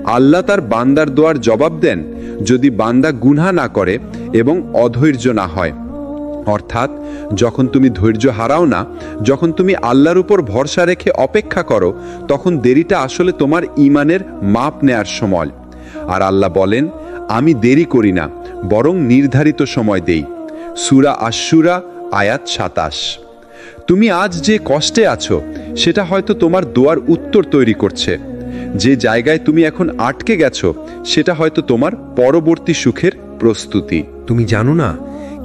আল্লাহ তার বান্দার দোয়ার জবাব দেন যদি বান্দা গুনাহ না করে এবং অধৈর্য না হয়। অর্থাৎ যখন তুমি ধৈর্য হারাও না, যখন তুমি আল্লাহর উপর ভরসা রেখে অপেক্ষা করো, তখন দেরিটা আসলে তোমার ঈমানের মাপ নেয়ার সময়। আর আল্লাহ বলেন, আমি দেরি করি না, বরং নির্ধারিত সময় দেই। সূরা আশ-শূরা আয়াত ২৭। তুমি আজ যে কষ্টে আছো, সেটা হয়তো তোমার দোয়ার উত্তর তৈরি করছে। যে জায়গায় তুমি এখন আটকে গেছো, সেটা হয়তো তোমার পরবর্তী সুখের প্রস্তুতি। তুমি জানো না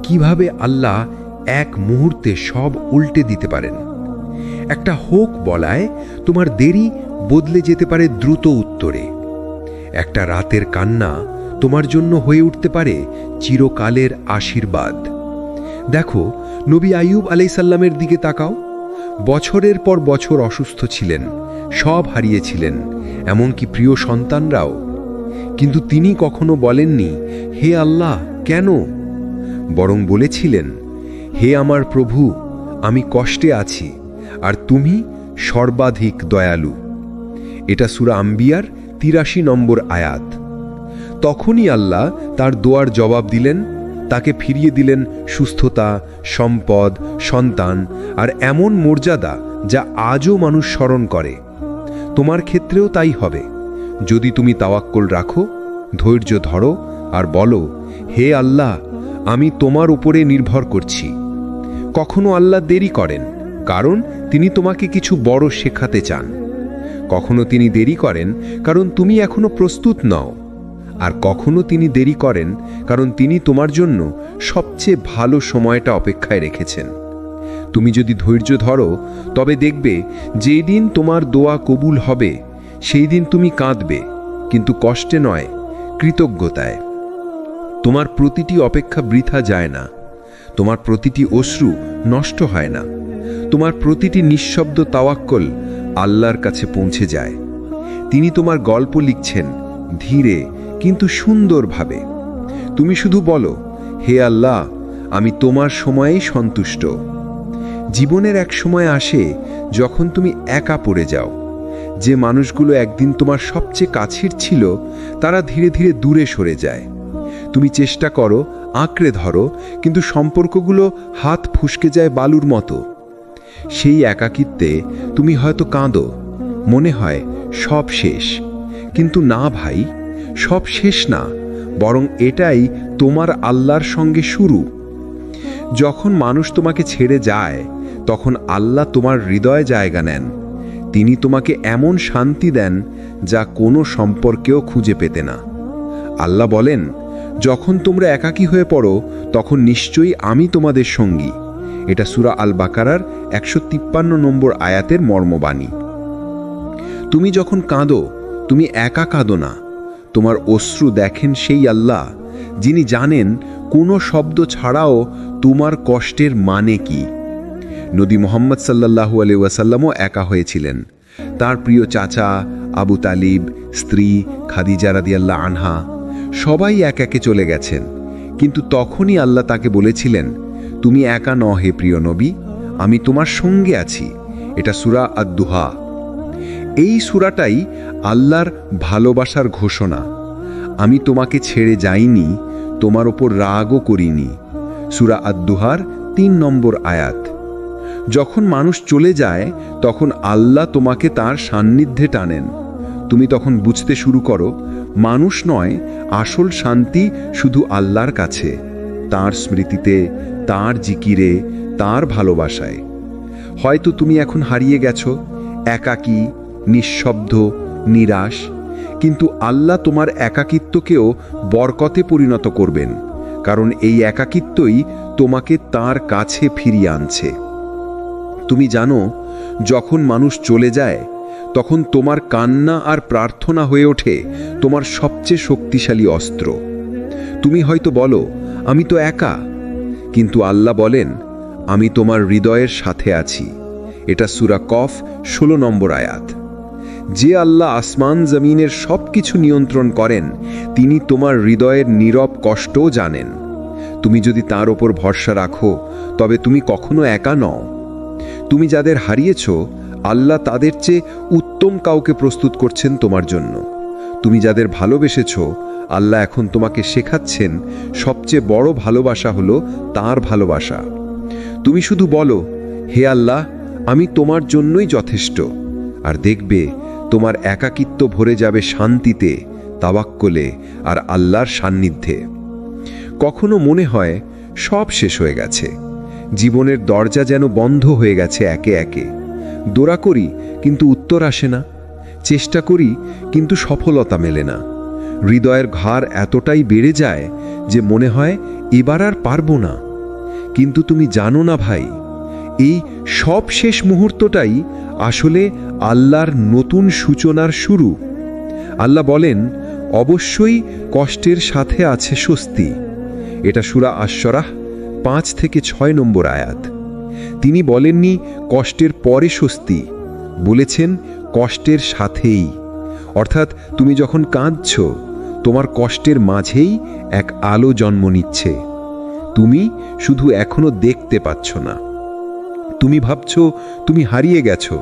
কিভাবে আল্লাহ এক মুহূর্তে সব উল্টে দিতে পারেন। একটা হোক বলায় তোমার দেরি বদলে যেতে পারে দ্রুত উত্তরে। একটা রাতের কান্না তোমার জন্য হয়ে উঠতে পারে চিরকালের আশীর্বাদ। দেখো, নবী আইয়ুব আলাইসাল্লামের দিকে তাকাও। বছরের পর বছর অসুস্থ ছিলেন, সব হারিয়েছিলেন, এমনকি প্রিয় সন্তানরাও। কিন্তু তিনি কখনো বলেননি, হে আল্লাহ কেন? বরং বলেছিলেন, হে আমার প্রভু, আমি কষ্টে আছি আর তুমি সর্বাধিক দয়ালু। এটা সূরা আম্বিয়ার ৮৩ নম্বর আয়াত। তখনই আল্লাহ তার দোয়ার জবাব দিলেন, তাকে ফিরিয়ে দিলেন সুস্থতা, সম্পদ, সন্তান আর এমন মর্যাদা যা আজও মানুষ স্মরণ করে। তোমার ক্ষেত্রেও তাই হবে যদি তুমি তাওয়াক্কুল রাখো, ধৈর্য ধরো আর বলো, হে আল্লাহ, আমি তোমার উপরে নির্ভর করছি। কখনো আল্লাহ দেরি করেন কারণ তিনি তোমাকে কিছু বড় শেখাতে চান। কখনো তিনি দেরি করেন কারণ তুমি এখনো প্রস্তুত নও। আর কখনো তিনি দেরি করেন কারণ তিনি তোমার জন্য সবচেয়ে ভালো সময়টা অপেক্ষায় রেখেছেন। তুমি যদি ধৈর্য ধরো, তবে দেখবে যেই দিন তোমার দোয়া কবুল হবে, সেই দিন তুমি কাঁদবে, কিন্তু কষ্টে নয়, কৃতজ্ঞতায়। তোমার প্রতিটি অপেক্ষা বৃথা যায় না, তোমার প্রতিটি অশ্রু নষ্ট হয় না, তোমার প্রতিটি নিঃশব্দ তাওয়াক্কুল আল্লাহর কাছে পৌঁছে যায়। তিনি তোমার গল্প লিখছেন ধীরে কিন্তু সুন্দরভাবে। তুমি শুধু বলো, হে আল্লাহ, আমি তোমার সময়েই সন্তুষ্ট। জীবনের এক সময় আসে যখন তুমি একা পড়ে যাও। যে মানুষগুলো একদিন তোমার সবচেয়ে কাছের ছিল, তারা ধীরে ধীরে দূরে সরে যায়। তুমি চেষ্টা করো, আঁকড়ে ধরো, কিন্তু সম্পর্কগুলো হাত ফুসকে যায় বালুর মতো। সেই একাকিত্বে তুমি হয়তো কাঁদো, মনে হয় সব শেষ। কিন্তু না ভাই, সব শেষ না, বরং এটাই তোমার আল্লাহর সঙ্গে শুরু। যখন মানুষ তোমাকে ছেড়ে যায়, তখন আল্লাহ তোমার হৃদয়ে জায়গা নেন। তিনি তোমাকে এমন শান্তি দেন যা কোনো সম্পর্কেও খুঁজে পেতে না। আল্লাহ বলেন, যখন তোমরা একাকী হয়ে পড়ো, তখন নিশ্চয়ই আমি তোমাদের সঙ্গী। এটা সূরা আল বাকারার ১৫৩ নম্বর আয়াতের মর্মবাণী। তুমি যখন কাঁদো, তুমি একা কাঁদো না। তোমার অশ্রু দেখেন সেই আল্লাহ, যিনি জানেন কোনো শব্দ ছাড়াও তোমার কষ্টের মানে কি। নবী মুহাম্মদ সাল্লাল্লাহু আলাইহি ওয়াসাল্লামও একা হয়েছিলেন। তার প্রিয় চাচা আবু তালিব, স্ত্রী খাদিজা রাদিয়াল্লাহু আনহা সবাই এক একে চলে গেছেন। কিন্তু তখনই আল্লাহ তাকে বলেছিলেন, তুমি একা নও হে প্রিয় নবী, আমি তোমার সঙ্গে আছি। এটা সূরা আদ-দুহা। এই সূরাটাই আল্লাহর ভালোবাসার ঘোষণা। আমি তোমাকে ছেড়ে যাইনি, তোমার ওপর রাগও করিনি। সূরা আদ-দুহার ৩ নম্বর আয়াত। যখন মানুষ চলে যায়, তখন আল্লাহ তোমাকে তার সান্নিধ্যে টানেন। তুমি তখন বুঝতে শুরু করো মানুষ নয়, আসল শান্তি শুধু আল্লাহর কাছে, তার স্মৃতিতে, তার জিকিরে, তার ভালোবাসায়। হয়তো তুমি এখন হারিয়ে গেছো, একাকী, নিঃশব্দ, নিরাশ, কিন্তু আল্লাহ তোমার একাকিত্বকেও বরকতে পরিণত করবেন, কারণ এই একাকিত্বই তোমাকে তার কাছে ফিরিয়ে আনছে। তুমি জানো, যখন মানুষ চলে যায় তখন তোমার কান্না আর প্রার্থনা হয়ে ওঠে তোমার সবচেয়ে শক্তিশালী অস্ত্র। তুমি হয়তো বলো, আমি তো একা, কিন্তু আল্লাহ বলেন, আমি তোমার হৃদয়ের সাথে আছি। এটা সূরা কফ 16 নম্বর আয়াত। যে আল্লাহ আসমান জমিনের সব কিছু নিয়ন্ত্রণ করেন, তিনি তোমার হৃদয়ের নীরব কষ্টও জানেন। তুমি যদি তার ওপর ভরসা রাখো, তবে তুমি কখনো একা নও। তুমি যাদের হারিয়েছ, আল্লাহ তাদের চেয়ে উত্তম কাউকে প্রস্তুত করছেন তোমার জন্য। তুমি যাদের ভালোবেসেছ, আল্লাহ এখন তোমাকে শেখাচ্ছেন সবচেয়ে বড় ভালোবাসা হলো তার ভালোবাসা। তুমি শুধু বলো, হে আল্লাহ, আমি তোমার জন্যই যথেষ্ট, আর দেখবে তোমার একাকিত্ব ভরে যাবে শান্তিতে, তাওয়াক্কুলে আর আল্লাহর সান্নিধ্যে। কখনো মনে হয় সব শেষ হয়ে গেছে, জীবনের দরজা যেন বন্ধ হয়ে গেছে একে একে। দোয়া করি কিন্তু উত্তর আসে না, চেষ্টা করি কিন্তু সফলতা মেলে না। হৃদয়ের ঘাড় এতটাই বেড়ে যায় যে মনে হয় এবার আর পারবো না। কিন্তু তুমি জানো না ভাই, এই সব শেষ মুহূর্তটাই আসলে আল্লাহর নতুন সূচনার শুরু। আল্লাহ বলেন, অবশ্যই কষ্টের সাথে আছে স্বস্তি। এটা সূরা আশ-শুরা 5 থেকে 6 নম্বর আয়াত। তিনি বলেননি কষ্টের পরে স্বস্তি, বলেছেন কষ্টের সাথেই। অর্থাৎ তুমি যখন কাঁদছ, তোমার কষ্টের মাঝেই এক আলো জন্ম নিচ্ছে। তুমি শুধু এখনো দেখতে পাচ্ছ না। তুমি ভাবছ তুমি হারিয়ে গেছো,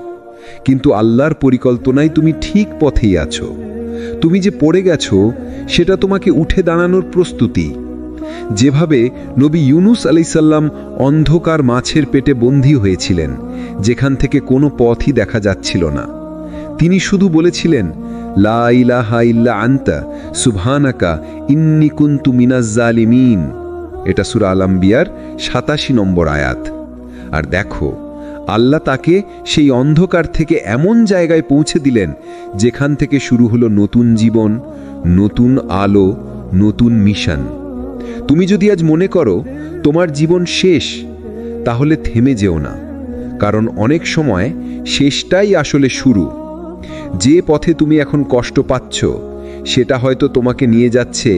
কিন্তু আল্লাহর পরিকল্পনায় তুমি ঠিক পথেই আছো। তুমি যে পড়ে গেছো, সেটা তোমাকে উঠে দাঁড়ানোর প্রস্তুতি। যেভাবে নবী ইউনুস আলাইসাল্লাম অন্ধকার মাছের পেটে বন্দী হয়েছিলেন, যেখান থেকে কোনো পথই দেখা যাচ্ছিল না, তিনি শুধু বলেছিলেন, লা ইলাহা ইল্লা আনতা সুবহানাকা ইন্নী কুনতু মিনাজ জালিমিন। এটা সূরা আল-আম্বিয়ার 87 নম্বর আয়াত। আর দেখো, আল্লাহ তাকে সেই অন্ধকার থেকে এমন জায়গায় পৌঁছে দিলেন যেখান থেকে শুরু হলো নতুন জীবন, নতুন আলো, নতুন মিশন। তুমি যদি আজ মনে করো তোমার জীবন শেষ, তাহলে থেমে যেও না, কারণ অনেক সময় শেষটাই আসলে শুরু। যে পথে তুমি এখন কষ্ট পাচ্ছ, সেটা হয়তো তোমাকে নিয়ে যাচ্ছে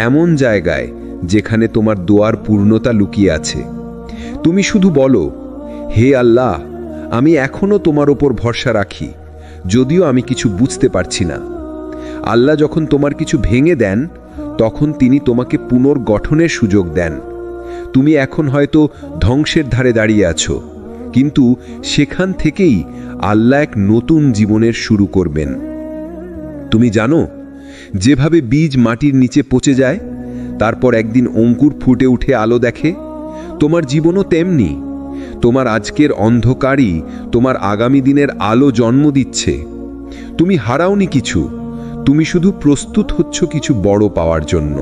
এমন জায়গায় যেখানে তোমার দোয়ার পূর্ণতা লুকিয়ে আছে। তুমি শুধু বলো, হে আল্লাহ, আমি এখনো তোমার ওপর ভরসা রাখি, যদিও আমি কিছু বুঝতে পারছি না। আল্লাহ যখন তোমার কিছু ভেঙে দেন, তখন তিনি তোমাকে পুনর্গঠনের সুযোগ দেন। তুমি এখন হয়তো ধ্বংসের ধারে দাঁড়িয়ে আছো, কিন্তু সেখান থেকেই আল্লাহ এক নতুন জীবনের শুরু করবেন। তুমি জানো, যেভাবে বীজ মাটির নিচে পচে যায়, তারপর একদিন অঙ্কুর ফুটে উঠে আলো দেখে, তোমার জীবনও তেমনি। তোমার আজকের অন্ধকারই তোমার আগামী দিনের আলো জন্ম দিচ্ছে। তুমি হারাওনি কিছু, তুমি শুধু প্রস্তুত হচ্ছ কিছু বড় পাওয়ার জন্য।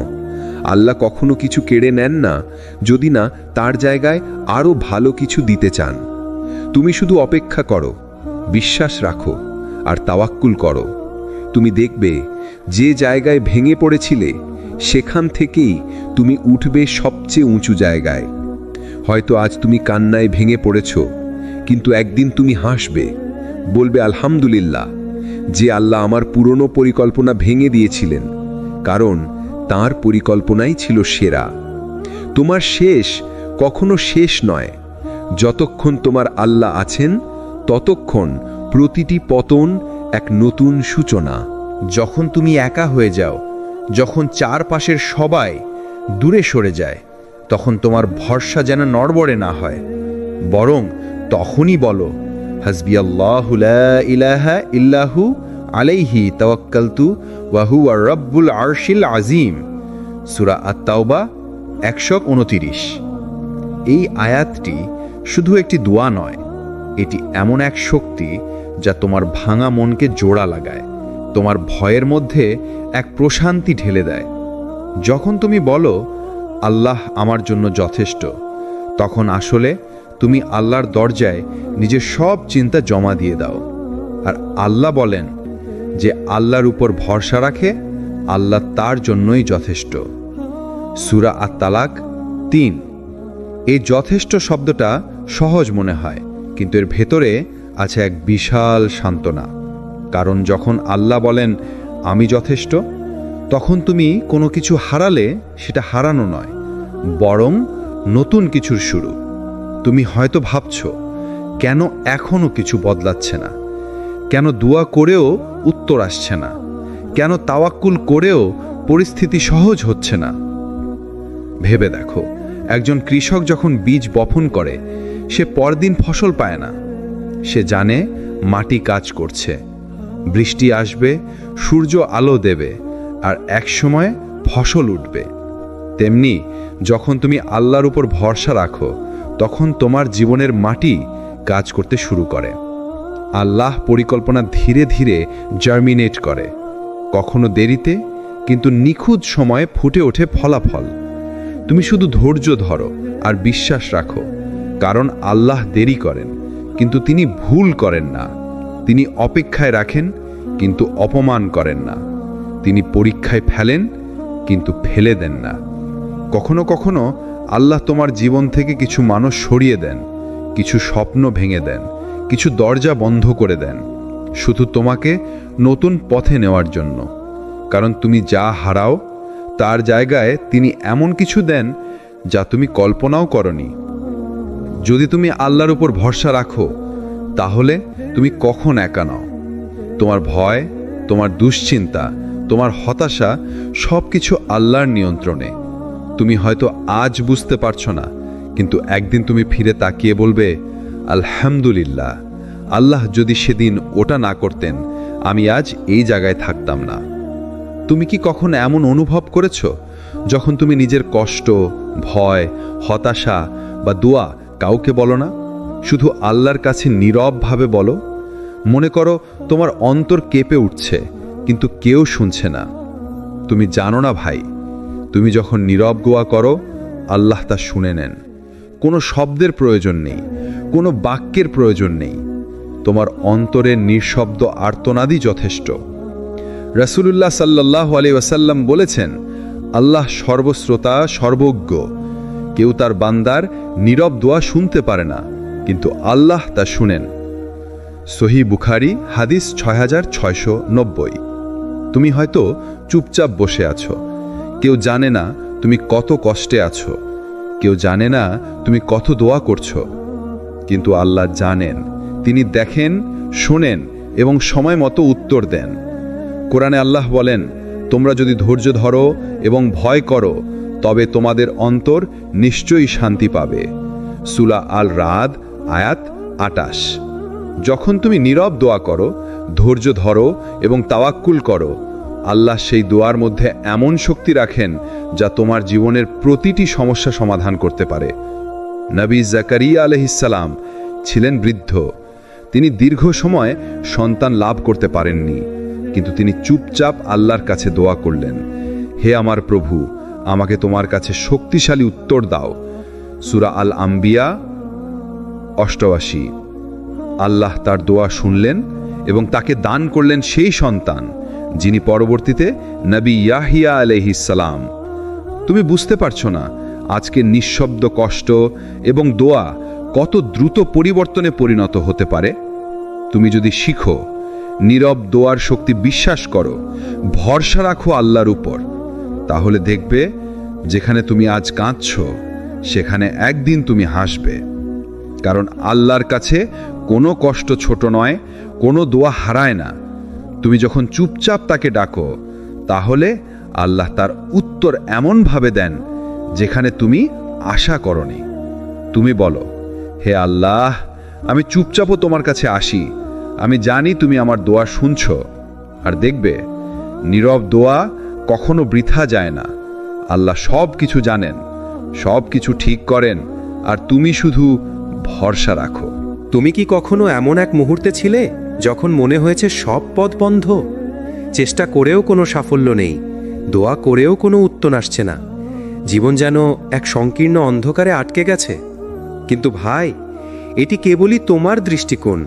আল্লাহ কখনো কিছু কেড়ে নেন না, যদি না তার জায়গায় আরও ভালো কিছু দিতে চান। তুমি শুধু অপেক্ষা করো, বিশ্বাস রাখো আর তাওয়াক্কুল করো। তুমি দেখবে যে জায়গায় ভেঙে পড়েছিলে, সেখান থেকেই তুমি উঠবে সবচেয়ে উঁচু জায়গায়। হয়তো আজ তুমি কান্নায় ভেঙে পড়েছ, কিন্তু একদিন তুমি হাসবে, বলবে, আলহামদুলিল্লাহ, যে আল্লাহ আমার পুরনো পরিকল্পনা ভেঙে দিয়েছিলেন, কারণ তার পরিকল্পনাই ছিল সেরা। তোমার শেষ কখনো শেষ নয়। যতক্ষণ তোমার আল্লাহ আছেন, ততক্ষণ প্রতিটি পতন এক নতুন সূচনা। যখন তুমি একা হয়ে যাও, যখন চারপাশের সবাই দূরে সরে যায়, তখন তোমার ভরসা যেন নড়বড়ে না হয়, বরং তখনই বলো, হাসবিয়াল্লাহু লা ইলাহা ইল্লাহু আলাইহি তাওয়াক্কালতু ওয়া হুয়া রাব্বুল আরশিল আযীম। সূরা আত-তাওবা 129। এই আয়াতটি শুধু একটি দোয়া নয়, এটি এমন এক শক্তি যা তোমার ভাঙা মনকে জোড়া লাগায়, তোমার ভয়ের মধ্যে এক প্রশান্তি ঢেলে দেয়। যখন তুমি বলো আল্লাহ আমার জন্য যথেষ্ট, তখন আসলে তুমি আল্লাহর দরজায় নিজের সব চিন্তা জমা দিয়ে দাও। আর আল্লাহ বলেন যে আল্লাহর উপর ভরসা রাখে, আল্লাহ তার জন্যই যথেষ্ট। সূরা আত-তালাক ৩। এই যথেষ্ট শব্দটা সহজ মনে হয়, কিন্তু এর ভেতরে আছে এক বিশাল সান্ত্বনা। কারণ যখন আল্লাহ বলেন আমি যথেষ্ট, তখন তুমি কোনো কিছু হারালে সেটা হারানো নয়, বরং নতুন কিছুর শুরু। তুমি হয়তো ভাবছ কেন এখনো কিছু বদলাচ্ছে না, কেন দোয়া করেও উত্তর আসছে না, কেন তাওয়াক্কুল করেও পরিস্থিতি সহজ হচ্ছে না। ভেবে দেখো, একজন কৃষক যখন বীজ বপন করে, সে পরদিন ফসল পায় না। সে জানে মাটি কাজ করছে, বৃষ্টি আসবে, সূর্য আলো দেবে, আর একসময় ফসল উঠবে। তেমনি যখন তুমি আল্লাহর উপর ভরসা রাখো, তখন তোমার জীবনের মাটি কাজ করতে শুরু করে। আল্লাহ পরিকল্পনা ধীরে ধীরে জার্মিনেট করে, কখনো দেরিতে, কিন্তু নিখুঁত সময়ে ফুটে ওঠে ফলাফল। তুমি শুধু ধৈর্য ধরো আর বিশ্বাস রাখো, কারণ আল্লাহ দেরি করেন, কিন্তু তিনি ভুল করেন না। তিনি অপেক্ষায় রাখেন, কিন্তু অপমান করেন না। তিনি পরীক্ষায় ফেলেন, কিন্তু ফেলে দেন না। কখনো কখনো আল্লাহ তোমার জীবন থেকে কিছু মানুষ সরিয়ে দেন, কিছু স্বপ্ন ভেঙে দেন, কিছু দরজা বন্ধ করে দেন, শুধু তোমাকে নতুন পথে নেওয়ার জন্য। কারণ তুমি যা হারাও, তার জায়গায় তিনি এমন কিছু দেন যা তুমি কল্পনাও করনি। যদি তুমি আল্লাহর উপর ভরসা রাখো, তাহলে তুমি কখন একা নও। তোমার ভয়, তোমার দুশ্চিন্তা, তোমার হতাশা সব কিছু আল্লাহর নিয়ন্ত্রণে। তুমি হয়তো আজ বুঝতে পারছো না, কিন্তু একদিন তুমি ফিরে তাকিয়ে বলবে, আলহামদুলিল্লাহ, আল্লাহ যদি সেদিন ওটা না করতেন, আমি আজ এই জায়গায় থাকতাম না। তুমি কি কখন এমন অনুভব করেছো যখন তুমি নিজের কষ্ট, ভয়, হতাশা বা দোয়া কাউকে বলো না, শুধু আল্লাহর কাছে নীরবভাবে বলো? মনে করো তোমার অন্তর কেঁপে উঠছে, কিন্তু কেউ শুনছে না। তুমি জানো না ভাই, তুমি যখন নীরব দোয়া করো, আল্লাহ তা শুনে নেন। কোনো শব্দের প্রয়োজন নেই, কোনো বাক্যের প্রয়োজন নেই। তোমার অন্তরের নিঃশব্দ আর্তনাদই যথেষ্ট। রাসূলুল্লাহ সাল্লাল্লাহু আলাইহি ওয়াসাল্লাম বলেছেন, আল্লাহ সর্বশ্রোতা, সর্বজ্ঞ। কেউ তার বান্দার নীরব দোয়া শুনতে পারে না, কিন্তু আল্লাহ তা শুনেন। সহিহ বুখারী হাদিস 6690। তুমি হয়তো চুপচাপ বসে আছো, কেউ জানে না তুমি কত কষ্টে আছো, কেউ জানে না তুমি কত দোয়া করছো, কিন্তু আল্লাহ জানেন। তিনি দেখেন, শোনেন এবং সময় মতো উত্তর দেন। কোরআনে আল্লাহ বলেন, তোমরা যদি ধৈর্য ধরো এবং ভয় করো, তবে তোমাদের অন্তর নিশ্চয়ই শান্তি পাবে। সূরা আল রাদ আয়াত 28। যখন তুমি নীরব দোয়া করো, ধৈর্য ধরো এবং তাওয়াক্কুল করো, আল্লাহ সেই দোয়ার মধ্যে এমন শক্তি রাখেন যা তোমার জীবনের প্রতিটি সমস্যা সমাধান করতে পারে। নবী জাকারিয়া আলাইহিস সালাম ছিলেন বৃদ্ধ। তিনি দীর্ঘ সময় সন্তান লাভ করতে পারেননি, কিন্তু তিনি চুপচাপ আল্লাহর কাছে দোয়া করলেন, হে আমার প্রভু, আমাকে তোমার কাছে শক্তিশালী উত্তর দাও। সূরা আল আম্বিয়া 88। আল্লাহ তার দোয়া শুনলেন এবং তাকে দান করলেন সেই সন্তান, যিনি পরবর্তীতে নবী ইয়াহিয়া আলাইহিস সালাম। তুমি বুঝতে পারছো না আজকে নিঃশব্দ কষ্ট এবং দোয়া কত দ্রুত পরিবর্তনে পরিণত হতে পারে। তুমি যদি শিখো নীরব দোয়ার শক্তি, বিশ্বাস করো, ভরসা রাখো আল্লাহর উপর, তাহলে দেখবে যেখানে তুমি আজ কাঁদছো, সেখানে একদিন তুমি হাসবে। কারণ আল্লাহর কাছে কোনো কষ্ট ছোট নয়, কোনো দোয়া হারায় না। তুমি যখন চুপচাপ তাকে ডাকো, তাহলে আল্লাহ তার উত্তর এমনভাবে দেন যেখানে তুমি আশা করনি। তুমি বলো, হে আল্লাহ, আমি চুপচাপও তোমার কাছে আসি, আমি জানি তুমি আমার দোয়া শুনছো। আর দেখবে নীরব দোয়া কখনো বৃথা যায় না। আল্লাহ সব কিছু জানেন, সব কিছু ঠিক করেন, আর তুমি শুধু ভরসা রাখো। তুমি কি কখনো এমন এক মুহূর্তে ছিলে যখন মনে হয়েছে সব পথ বন্ধ? চেষ্টা করেও কোনো সাফল্য নেই, দোয়া করেও কোনো উত্তর আসছে না। জীবন যেন এক সংকীর্ণ অন্ধকারে আটকে গেছে। কিন্তু ভাই, এটি কেবলই তোমার দৃষ্টিকোণ।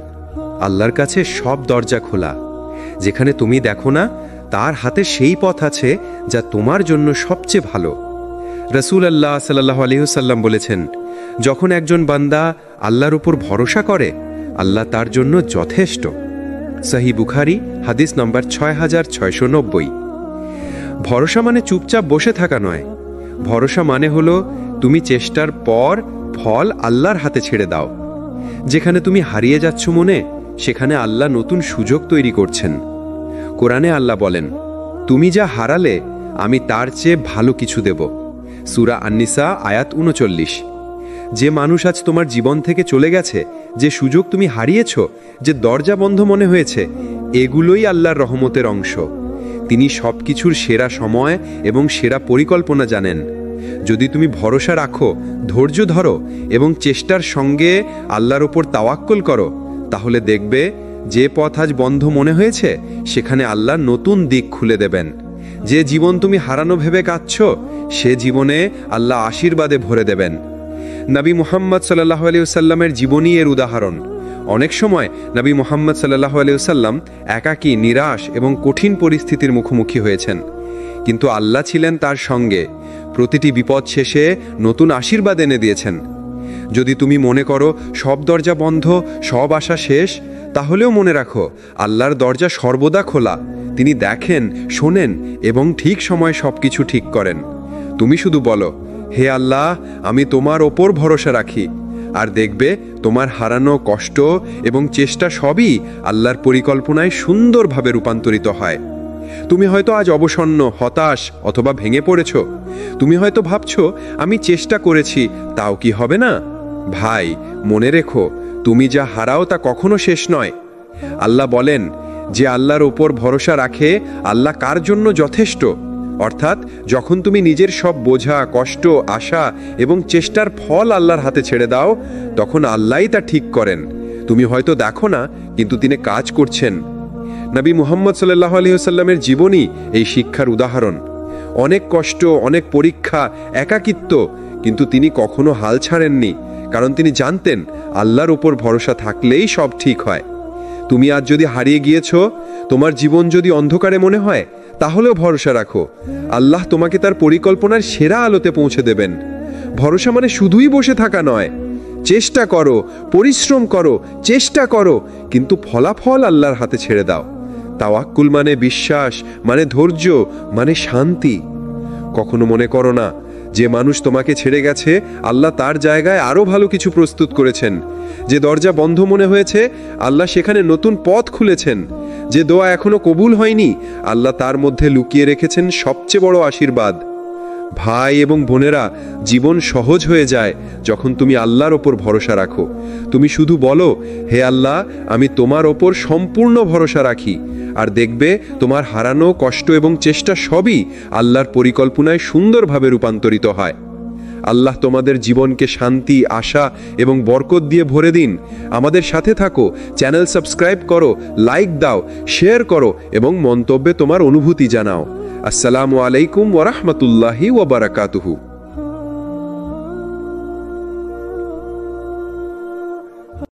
আল্লাহর কাছে সব দরজা খোলা। যেখানে তুমি দেখো না, তার হাতে সেই পথ আছে যা তোমার জন্য সবচেয়ে ভালো। রাসূলুল্লাহ সাল্লাল্লাহু আলাইহি ওয়াসাল্লাম বলেছেন, যখন একজন বান্দা আল্লাহর উপর ভরসা করে, আল্লাহ তার জন্য যথেষ্ট। সহিহ বুখারী হাদিস নম্বর 6690। ভরসা মানে চুপচাপ বসে থাকা নয়। ভরসা মানে হলো তুমি চেষ্টার পর ফল আল্লাহর হাতে ছেড়ে দাও। যেখানে তুমি হারিয়ে যাচ্ছ মনে, সেখানে আল্লাহ নতুন সুযোগ তৈরি করছেন। কোরআনে আল্লাহ বলেন, তুমি যা হারালে আমি তার চেয়ে ভালো কিছু দেব। সূরা আন-নিসা আয়াত ৩৯। যে মানুষ আজ তোমার জীবন থেকে চলে গেছে, যে সুযোগ তুমি হারিয়েছ, যে দরজা বন্ধ মনে হয়েছে, এগুলোই আল্লাহর রহমতের অংশ। তিনি সব কিছুর সেরা সময় এবং সেরা পরিকল্পনা জানেন। যদি তুমি ভরসা রাখো, ধৈর্য ধরো এবং চেষ্টার সঙ্গে আল্লাহর ওপর তাওয়াক্কুল করো, তাহলে দেখবে যে পথ আজ বন্ধ মনে হয়েছে, সেখানে আল্লাহ নতুন দিক খুলে দেবেন। যে জীবন তুমি হারানো ভেবে কাঁদছ, সে জীবনে আল্লাহ আশীর্বাদে ভরে দেবেন। নবী মুহাম্মদ সাল্লাল্লাহু আলাইহি ওয়াসাল্লামের জীবনী এর উদাহরণ। অনেক সময় নবী মুহাম্মদ সাল্লাল্লাহু আলাইহি ওয়াসাল্লাম একাকী, নিরাশ এবং কঠিন পরিস্থিতির মুখোমুখি হয়েছেন, কিন্তু আল্লাহ ছিলেন তার সঙ্গে। প্রতিটি বিপদ শেষে নতুন আশীর্বাদ এনে দিয়েছেন। যদি তুমি মনে করো সব দরজা বন্ধ, সব আশা শেষ, তাহলেও মনে রাখো আল্লাহর দরজা সর্বদা খোলা। তিনি দেখেন, শোনেন এবং ঠিক সময় সব কিছু ঠিক করেন। তুমি শুধু বলো, হে আল্লাহ, আমি তোমার ওপর ভরসা রাখি। আর দেখবে তোমার হারানো কষ্ট এবং চেষ্টা সবই আল্লাহর পরিকল্পনায় সুন্দরভাবে রূপান্তরিত হয়। তুমি হয়তো আজ অবসন্ন, হতাশ অথবা ভেঙে পড়েছ। তুমি হয়তো ভাবছ, আমি চেষ্টা করেছি, তাও কি হবে না? ভাই, মনে রেখো, তুমি যা হারাও তা কখনো শেষ নয়। আল্লাহ বলেন, যে আল্লাহর ওপর ভরসা রাখে, আল্লাহ কার জন্য যথেষ্ট। অর্থাৎ যখন তুমি নিজের সব বোঝা, কষ্ট, আশা এবং চেষ্টার ফল আল্লাহর হাতে ছেড়ে দাও, তখন আল্লাহই তা ঠিক করেন। তুমি হয়তো দেখো না, কিন্তু তিনি কাজ করছেন। নবী মুহাম্মদ সাল্লাল্লাহু আলাইহি ওয়াসাল্লামের জীবনী এই শিক্ষার উদাহরণ। অনেক কষ্ট, অনেক পরীক্ষা, একাকিত্ব, কিন্তু তিনি কখনো হাল ছাড়েননি, কারণ তিনি জানতেন আল্লাহর উপর ভরসা থাকলেই সব ঠিক হয়। তুমি আজ যদি হারিয়ে গিয়েছো, তোমার জীবন যদি অন্ধকারে মনে হয়, তাহলেও ভরসা রাখো, আল্লাহ তোমাকে তার পরিকল্পনার সেরা আলোতে পৌঁছে দেবেন। ভরসা মানে শুধুই বসে থাকা নয়। চেষ্টা করো, পরিশ্রম করো, চেষ্টা করো, কিন্তু ফলাফল আল্লাহর হাতে ছেড়ে দাও। তাওয়াক্কুল মানে বিশ্বাস, মানে ধৈর্য, মানে শান্তি। কখনো মনে করো না যে মানুষ তোমাকে ছেড়ে গেছে, আল্লাহ তার জায়গায় আরো ভালো কিছু প্রস্তুত করেছেন। যে দরজা বন্ধ মনে হয়েছে, আল্লাহ সেখানে নতুন পথ খুলেছেন। যে দোয়া এখনো কবুল হয়নি, আল্লাহ তার মধ্যে লুকিয়ে রেখেছেন সবচেয়ে বড় আশীর্বাদ। ভাই এবং বোনেরা, জীবন সহজ হয়ে যায় যখন তুমি আল্লাহর ওপর ভরসা রাখো। তুমি শুধু বলো, হে আল্লাহ, আমি তোমার ওপর সম্পূর্ণ ভরসা রাখি। আর দেখবে তোমার হারানো কষ্ট এবং চেষ্টা সবই আল্লাহর পরিকল্পনায় সুন্দরভাবে রূপান্তরিত হয়। আল্লাহ তোমাদের জীবনকে শান্তি, আশা এবং বরকত দিয়ে ভরে দিন। আমাদের সাথে থাকো, চ্যানেল সাবস্ক্রাইব করো, লাইক দাও, শেয়ার করো এবং মন্তব্যে তোমার অনুভূতি জানাও। আসসালামু আলাইকুম ওয়া রাহমাতুল্লাহি ওয়া বারাকাতুহু।